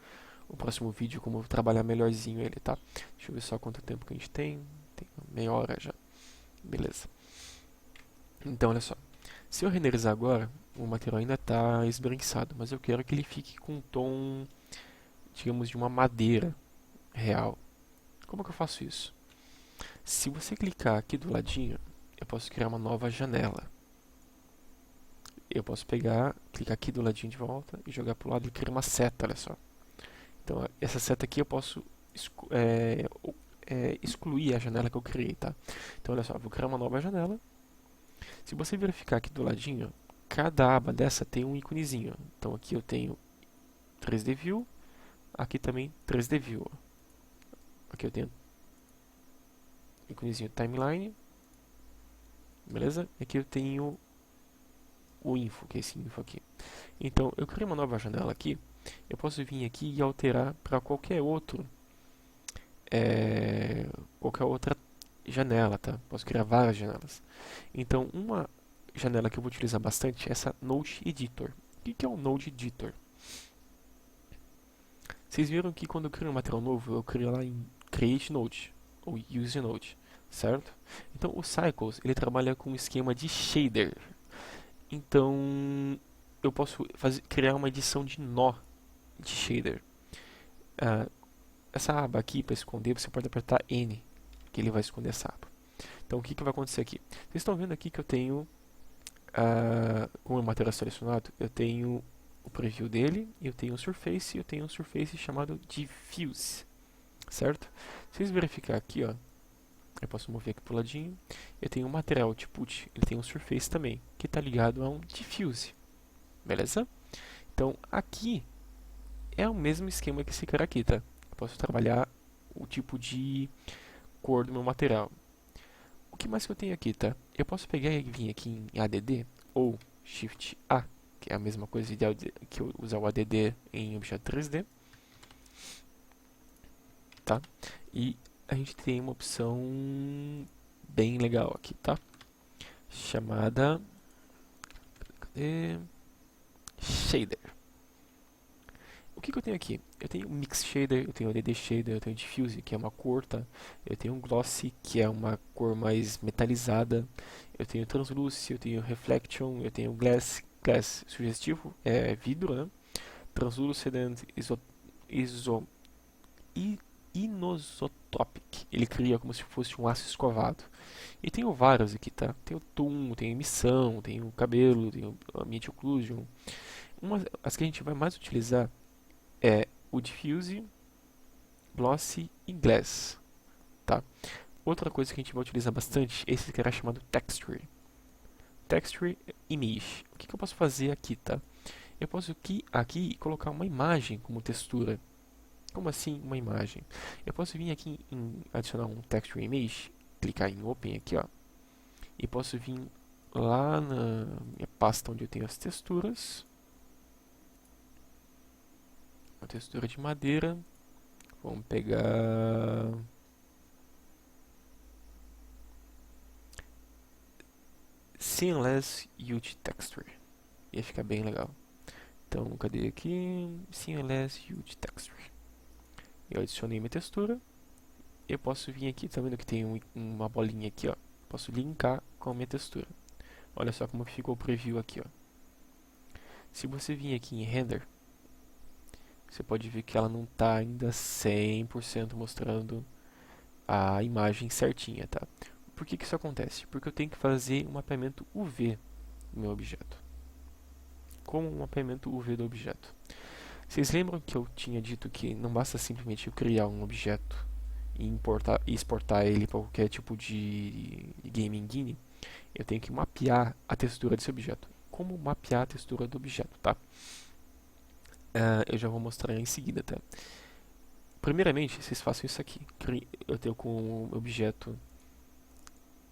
vídeo como trabalhar melhorzinho ele, tá? Deixa eu ver só quanto tempo que a gente tem. tem meia hora já. Beleza. Então, olha só. Se eu renderizar agora, o material ainda está esbranquiçado, mas eu quero que ele fique com um tom, digamos, de uma madeira real. Como que eu faço isso? Se você clicar aqui do ladinho, eu posso criar uma nova janela. Eu posso pegar, clicar aqui do ladinho de volta e jogar para o lado e criar uma seta, olha só. Então, essa seta aqui eu posso excluir a janela que eu criei, tá? Então, olha só, eu vou criar uma nova janela. Se você verificar aqui do ladinho, cada aba dessa tem um íconezinho. Então, aqui eu tenho 3D View, aqui também 3D View. Aqui eu tenho íconezinho Timeline, beleza? E aqui eu tenho o Info, que é esse Info aqui. Então, eu criei uma nova janela aqui. Eu posso vir aqui e alterar para qualquer outra janela, tá? Posso criar várias janelas. Então, uma janela que eu vou utilizar bastante é essa Node Editor. O que é um Node Editor? Vocês viram que quando eu crio um material novo, eu crio lá em Create Node ou Use Node, certo? Então, o Cycles ele trabalha com um esquema de shader. Então, eu posso criar uma edição de nó de shader. Essa aba aqui, para esconder, você pode apertar N, que ele vai esconder essa aba. Então, o que vai acontecer aqui? Vocês estão vendo aqui que eu tenho, com o material selecionado, eu tenho o preview dele, eu tenho um surface, e eu tenho um surface chamado diffuse, certo? Se vocês verificar aqui, ó, eu posso mover aqui pro ladinho, eu tenho um material output, ele tem um surface também, que está ligado a um diffuse, beleza? Então, aqui é o mesmo esquema que esse cara aqui, tá? Eu posso trabalhar o tipo de cor do meu material. O que mais que eu tenho aqui, tá? Eu posso pegar e vir aqui em ADD ou Shift A, que é a mesma coisa que eu usar o ADD em objeto 3D, tá? E a gente tem uma opção bem legal aqui, tá? Chamada Shader. O que eu tenho aqui? Eu tenho Mix Shader, eu tenho ADD Shader, eu tenho Diffuse, que é uma cor, tá? Eu tenho Glossy, que é uma cor mais metalizada. Eu tenho Translucent, eu tenho Reflection, eu tenho Glass sugestivo, é vidro, né? Translucent, Inosotopic, ele cria como se fosse um aço escovado. E tenho vários aqui, tá? Tem o Toon, tem emissão, tem o cabelo, tem o Ambient Occlusion. As que a gente vai mais utilizar é o Diffuse, Glossy e Glass, tá? Outra coisa que a gente vai utilizar bastante é esse cara chamado Texture. Texture Image. O que eu posso fazer aqui, tá? Eu posso aqui colocar uma imagem como textura. Como assim uma imagem? Eu posso vir aqui em adicionar um Texture Image, clicar em Open aqui, ó. E posso vir lá na minha pasta onde eu tenho as texturas. Uma textura de madeira. Vamos pegar Seamless Hue Texture. Ia ficar bem legal. Então, cadê aqui? Seamless Hue Texture. Eu adicionei minha textura. Eu posso vir aqui, tá vendo que tem uma bolinha aqui, ó. Posso linkar com a minha textura. Olha só como ficou o preview aqui, ó. Se você vir aqui em Render, você pode ver que ela não está ainda 100% mostrando a imagem certinha, tá? Por que isso acontece? Porque eu tenho que fazer um mapeamento UV do meu objeto. Como um mapeamento UV do objeto? Vocês lembram que eu tinha dito que não basta simplesmente eu criar um objeto e exportar ele para qualquer tipo de game engine? Eu tenho que mapear a textura desse objeto. Como mapear a textura do objeto, tá? Eu já vou mostrar em seguida, tá? Primeiramente, vocês façam isso aqui. Eu tenho com o objeto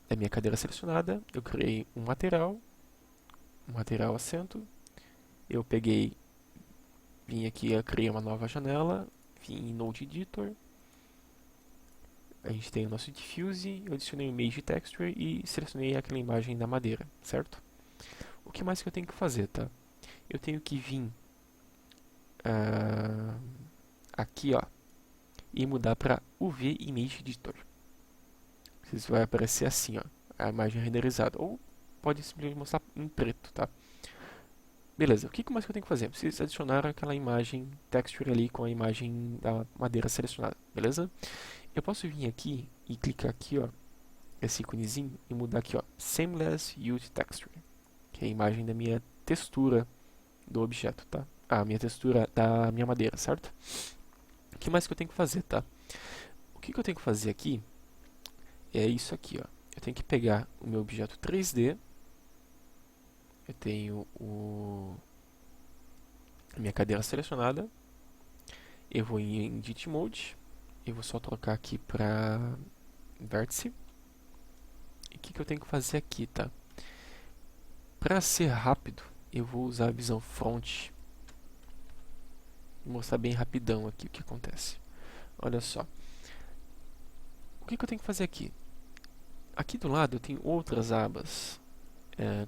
da minha cadeira selecionada, eu criei um material assento. Eu peguei, vim aqui, eu criei uma nova janela, vim em Node Editor. A gente tem o nosso Diffuse, eu adicionei o Image Texture e selecionei aquela imagem da madeira, certo? O que mais que eu tenho que fazer, tá? Eu tenho que vir aqui, ó, e mudar para UV Image Editor. Isso vai aparecer assim, ó, a imagem renderizada. Ou pode simplesmente mostrar em preto, tá? Beleza, o que mais que eu tenho que fazer? Eu preciso adicionar aquela imagem texture ali com a imagem da madeira selecionada, beleza? Eu posso vir aqui e clicar aqui, ó, esse íconezinho e mudar aqui, ó, Seamless Use Texture, que é a imagem da minha textura do objeto, tá? A minha textura da minha madeira, certo? O que mais que eu tenho que fazer, tá? O que eu tenho que fazer aqui é isso aqui, ó. Eu tenho que pegar o meu objeto 3D, eu tenho a minha cadeira selecionada, eu vou em Edit Mode, eu vou só trocar aqui para vértice. E o que eu tenho que fazer aqui, tá? Para ser rápido, eu vou usar a visão front e mostrar bem rapidão aqui o que acontece. Olha só. O que eu tenho que fazer aqui? Aqui do lado eu tenho outras abas.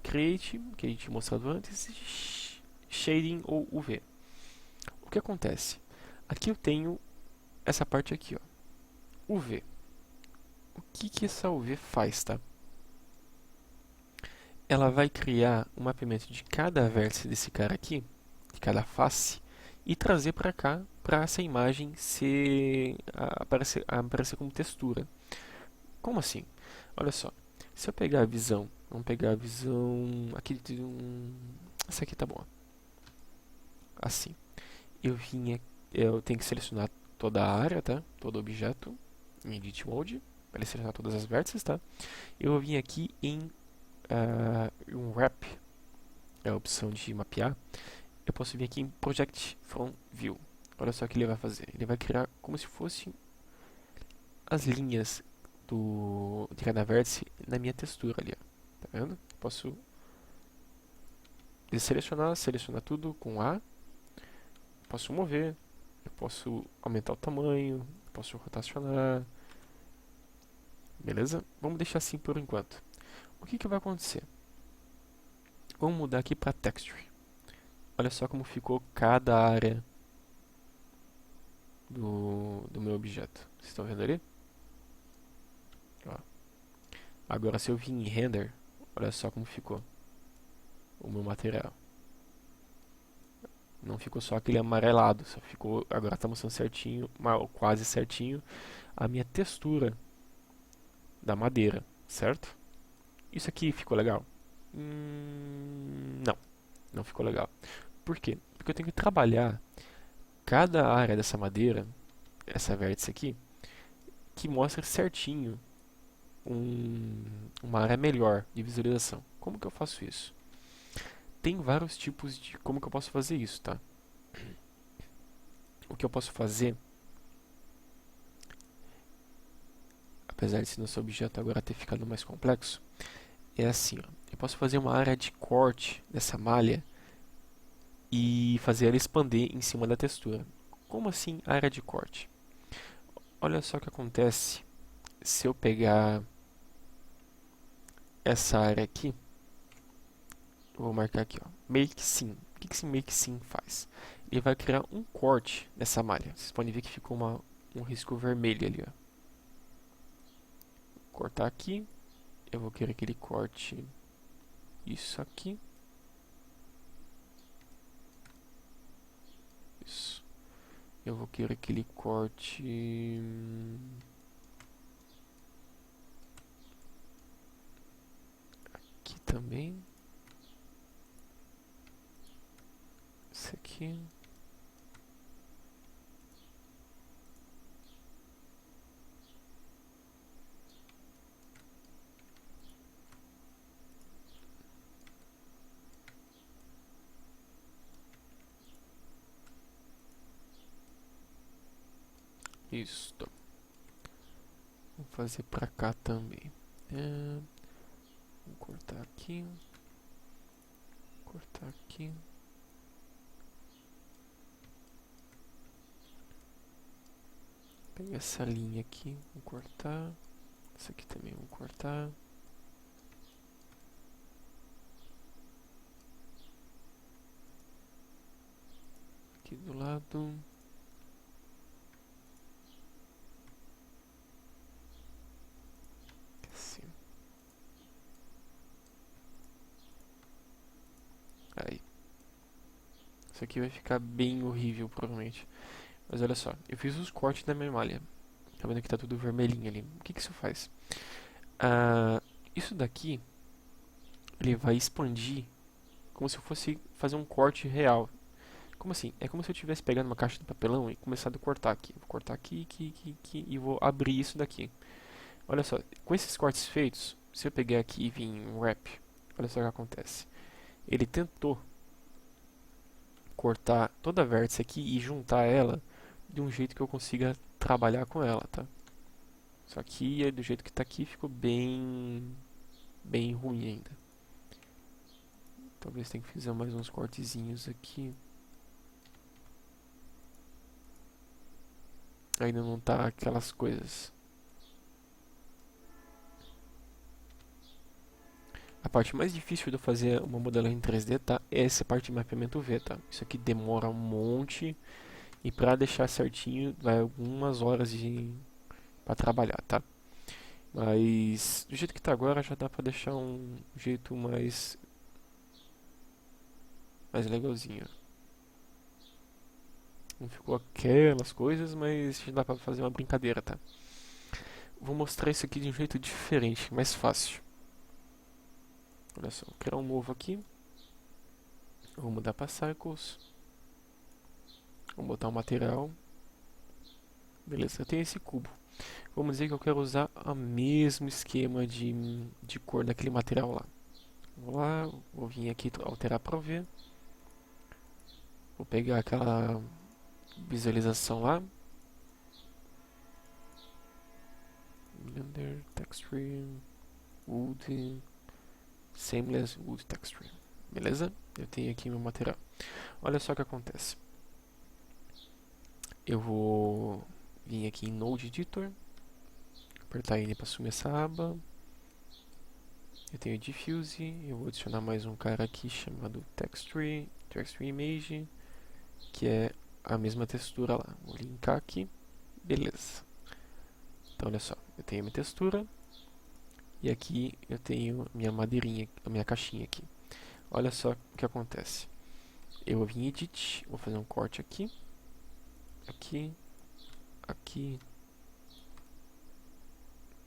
Create, que a gente mostrou antes, Shading ou UV. O que acontece? Aqui eu tenho essa parte aqui, ó, UV. O que essa UV faz, tá? Ela vai criar um mapeamento de cada vértice desse cara aqui, de cada face, e trazer para cá, para essa imagem aparecer como textura. Como assim? Olha só, se eu pegar a visão, vamos pegar a visão aqui de essa aqui tá bom. Assim, eu tenho que selecionar toda a área, tá? Todo objeto em Edit Mode, para ele selecionar todas as vértices, tá? Eu vim aqui em um Wrap, é a opção de mapear. Eu posso vir aqui em Project from View. Olha só o que ele vai fazer. Ele vai criar como se fossem as linhas de cada vértice na minha textura ali, ó. Tá vendo? Posso selecionar tudo com A. Posso mover. Eu posso aumentar o tamanho. Posso rotacionar. Beleza? Vamos deixar assim por enquanto. O que vai acontecer? Vamos mudar aqui para Texture. Olha só como ficou cada área do meu objeto. Vocês estão vendo ali? Ó. Agora se eu vir em Render, olha só como ficou o meu material. Não ficou só aquele amarelado, só ficou, agora está mostrando certinho, quase certinho, a minha textura da madeira, certo? Isso aqui ficou legal? Não, não ficou legal. Por quê? Porque eu tenho que trabalhar cada área dessa madeira, essa vértice aqui, que mostra certinho uma área melhor de visualização. Como que eu faço isso? Tem vários tipos de como que eu posso fazer isso, tá? O que eu posso fazer, apesar desse nosso objeto agora ter ficado mais complexo, é assim, ó. Eu posso fazer uma área de corte dessa malha e fazer ela expandir em cima da textura. Como assim área de corte? Olha só o que acontece se eu pegar essa área aqui. Eu vou marcar aqui, ó, Make Seam. O que esse Make Seam faz? Ele vai criar um corte nessa malha. Vocês podem ver que ficou um risco vermelho ali, ó. Vou cortar aqui. Eu vou querer que ele corte isso aqui. Isso. Eu vou querer que ele corte aqui também. Esse aqui. Isso. Vou fazer pra cá também. Vou cortar aqui. Cortar aqui. Pegar essa linha aqui. Vou cortar. Essa aqui também vou cortar. Aqui do lado. Isso aqui vai ficar bem horrível, provavelmente. Mas olha só, eu fiz os cortes da minha malha. Tá vendo que tá tudo vermelhinho ali. O que que isso faz? Isso daqui, ele vai expandir como se eu fosse fazer um corte real. Como assim? É como se eu estivesse pegando uma caixa de papelão e começado a cortar aqui. Vou cortar aqui, aqui, aqui, aqui e vou abrir isso daqui. Olha só, com esses cortes feitos, se eu pegar aqui e vir em um wrap, olha só o que acontece. Ele tentou cortar toda a vértice aqui e juntar ela de um jeito que eu consiga trabalhar com ela, tá? Só que do jeito que tá aqui ficou bem ruim ainda. Talvez tenha que fazer mais uns cortezinhos aqui. Ainda não tá aquelas coisas. A parte mais difícil de eu fazer uma modelagem em 3D, tá? É essa parte de mapeamento V, tá? Isso aqui demora um monte. E pra deixar certinho, vai algumas horas pra trabalhar, tá? Mas do jeito que tá agora, já dá pra deixar um jeito mais legalzinho. Não ficou aquelas coisas, mas já dá pra fazer uma brincadeira, tá? Vou mostrar isso aqui de um jeito diferente, mais fácil. Olha só, vou criar um novo aqui. Vou mudar para Cycles. Vou botar um material. Beleza, eu tenho esse cubo. Vamos dizer que eu quero usar o mesmo esquema de cor daquele material lá. Vou lá, vou vir aqui alterar para ver. Vou pegar aquela visualização lá. Blender, Texture, Wood, Seamless Wood Texture. Beleza? Eu tenho aqui meu material. Olha só o que acontece. Eu vou vir aqui em Node Editor, apertar ele para assumir essa aba. Eu tenho Diffuse, eu vou adicionar mais um cara aqui chamado Texture Image, que é a mesma textura lá. Vou linkar aqui, beleza. Então olha só, eu tenho minha textura e aqui eu tenho minha madeirinha, a minha caixinha aqui. Olha só o que acontece. Eu vou vir em Edit, vou fazer um corte aqui, aqui, aqui,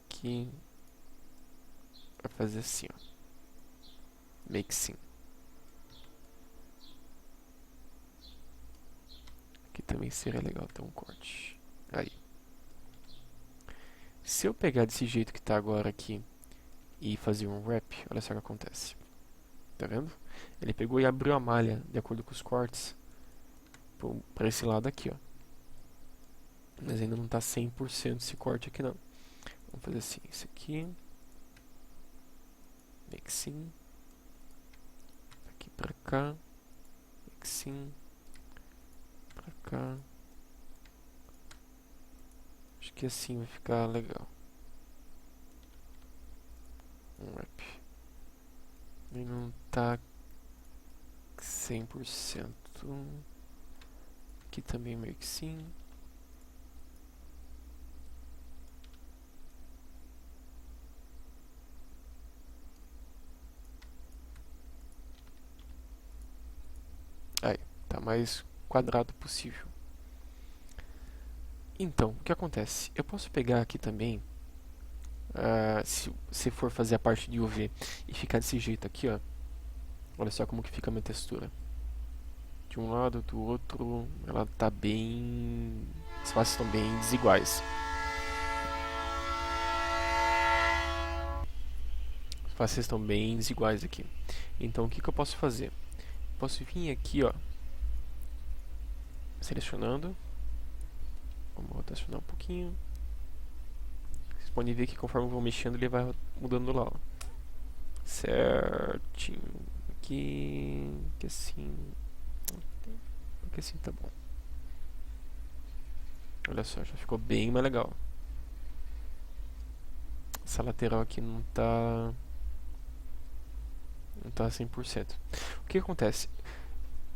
aqui, vai fazer assim, ó, make sim. Aqui também seria legal ter um corte. Aí. Se eu pegar desse jeito que tá agora aqui e fazer um wrap, olha só o que acontece. Tá vendo? Ele pegou e abriu a malha de acordo com os cortes para esse lado aqui, ó. Mas ainda não tá 100% esse corte aqui não. Vamos fazer assim, esse aqui. Make sim. Aqui pra cá. Make sim. Pra cá. Acho que assim vai ficar legal. Um wrap. Ele não tá 100%. Aqui também meio que sim. Aí, tá mais quadrado possível. Então, o que acontece? Eu posso pegar aqui também, se for fazer a parte de UV e ficar desse jeito aqui, ó. Olha só como que fica a minha textura. De um lado, do outro, ela tá bem... As faces estão bem desiguais. As faces estão bem desiguais aqui. Então, o que que eu posso fazer? Posso vir aqui, ó, selecionando. Vamos rotacionar um pouquinho. Vocês podem ver que conforme eu vou mexendo, ele vai mudando lá, ó. Certinho. Aqui assim. Aqui assim tá bom. Olha só, já ficou bem mais legal. Essa lateral aqui não tá 100%. O que acontece?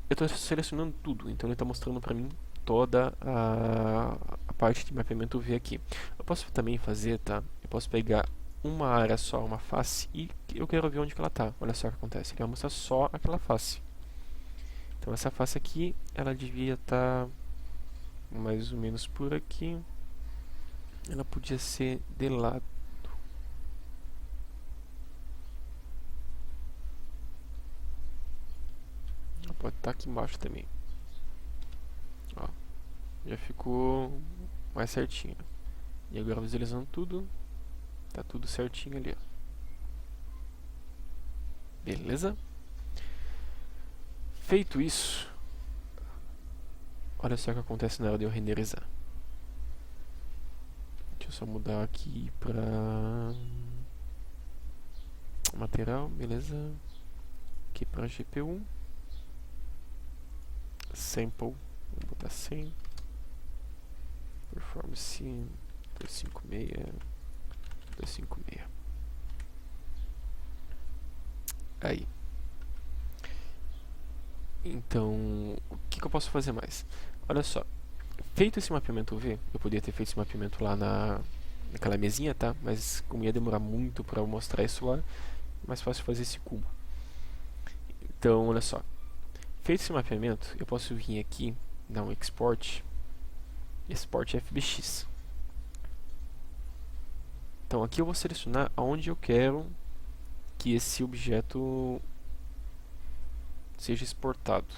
Eu estou selecionando tudo, então ele está mostrando para mim toda a parte de mapeamento V aqui. Eu posso também fazer, tá? Eu posso pegar uma área só, uma face, e eu quero ver onde que ela está. Olha só o que acontece, ele vai mostrar só aquela face. Então essa face aqui, ela devia estar mais ou menos por aqui. Ela podia ser de lado. Ela pode estar aqui embaixo também. Ó, já ficou mais certinho. E agora visualizando tudo, tá tudo certinho ali, ó. Beleza? Feito isso, olha só o que acontece na hora de eu renderizar. Deixa eu só mudar aqui pra material, beleza? Aqui pra GPU. Sample, vou botar 100. Performance 256. 256. Aí. Então, o que eu posso fazer mais? Olha só, feito esse mapeamento V, eu poderia ter feito esse mapeamento lá naquela mesinha, tá? Mas como ia demorar muito para eu mostrar isso lá, é mais fácil fazer esse cubo. Então, olha só, feito esse mapeamento, eu posso vir aqui, dar um export FBX. Então aqui eu vou selecionar aonde eu quero que esse objeto seja exportado.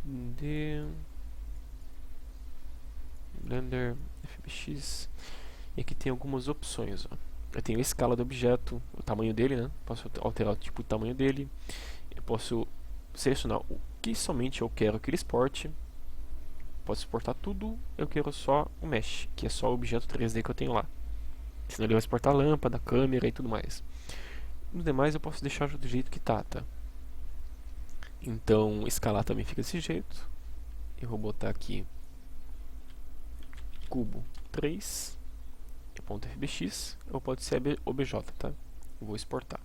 De Blender FBX. E aqui tem algumas opções, ó. Eu tenho a escala do objeto, o tamanho dele, né? Posso alterar o tipo de tamanho dele. Eu posso selecionar o que somente eu quero que ele exporte. Posso exportar tudo, eu quero só o mesh, que é só o objeto 3D que eu tenho lá. Senão ele vai exportar a lâmpada, a câmera e tudo mais. Os demais eu posso deixar do jeito que tá. Então, escalar também fica desse jeito. Eu vou botar aqui cubo 3 .fbx, ou pode ser obj, tá? Eu vou exportar.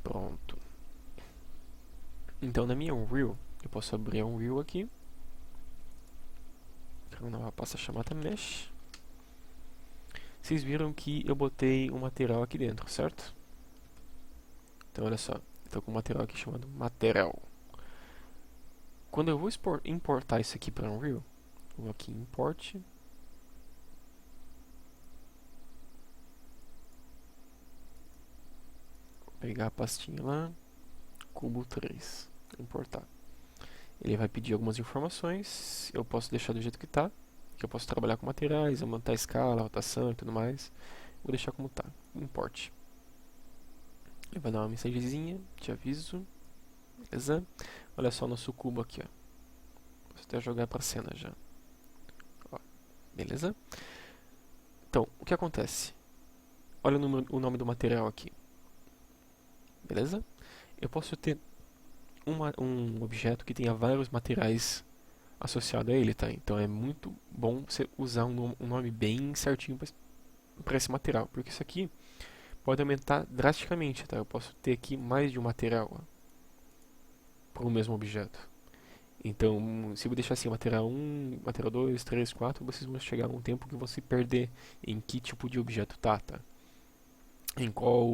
Pronto. Então, na minha Unreal, eu posso abrir a Unreal aqui. Ela passa a chamada Mesh. Vocês viram que eu botei um material aqui dentro, certo? Então, olha só. Estou com um material aqui chamado Material. Quando eu vou importar isso aqui para Unreal, vou aqui em Import. Vou pegar a pastinha lá, cubo 3, importar. Ele vai pedir algumas informações, eu posso deixar do jeito que está, que eu posso trabalhar com materiais, aumentar a escala, a rotação e tudo mais. Vou deixar como está, import. Ele vai dar uma mensagenzinha, te aviso, beleza? Olha só o nosso cubo aqui, ó. Posso até jogar para a cena já. Ó, beleza? Então, o que acontece? Olha o nome do material aqui. Beleza? Eu posso ter um objeto que tenha vários materiais associados a ele, tá? Então é muito bom você usar um nome bem certinho para esse material, porque isso aqui pode aumentar drasticamente, tá? Eu posso ter aqui mais de um material para o mesmo objeto. Então, se eu deixar assim, material 1, material 2, 3, 4, vocês vão chegar a um tempo que vão se perder em que tipo de objeto tá? Em qual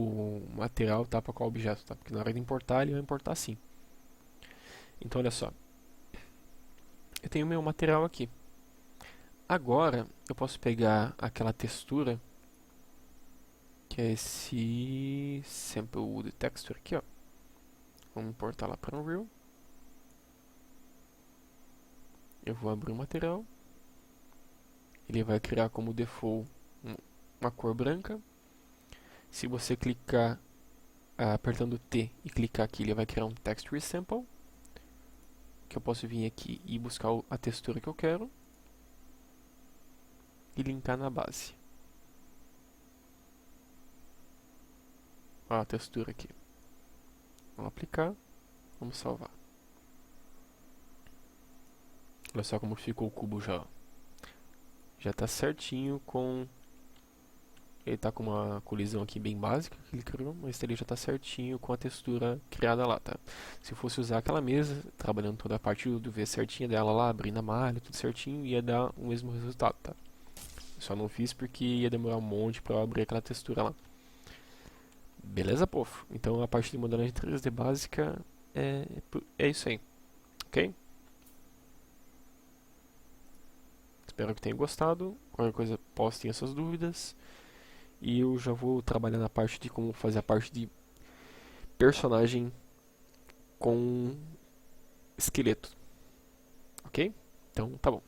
material tá para qual objeto, tá? Porque na hora de importar, ele vai importar assim. Então, olha só. Eu tenho meu material aqui. Agora, eu posso pegar aquela textura, que é esse Sample Wood Texture aqui, ó. Vamos importar lá para o Unreal. Eu vou abrir o material. Ele vai criar como default uma cor branca. Se você clicar apertando T e clicar aqui, ele vai criar um Texture Sample, que eu posso vir aqui e buscar a textura que eu quero e linkar na base. Olha a textura aqui. Vamos aplicar, vamos salvar. Olha só como ficou o cubo já. Já está certinho com... Ele está com uma colisão aqui bem básica que ele criou, mas ele já está certinho com a textura criada lá, tá? Se eu fosse usar aquela mesa, trabalhando toda a parte do V certinha dela lá, abrindo a malha, tudo certinho, ia dar o mesmo resultado, tá? Só não fiz porque ia demorar um monte para eu abrir aquela textura lá. Beleza, povo? Então a parte de modelagem 3D básica é isso aí, ok? Espero que tenham gostado. Qualquer coisa, postem as suas dúvidas. E eu já vou trabalhar na parte de como fazer a parte de personagem com esqueleto, ok? Então tá bom.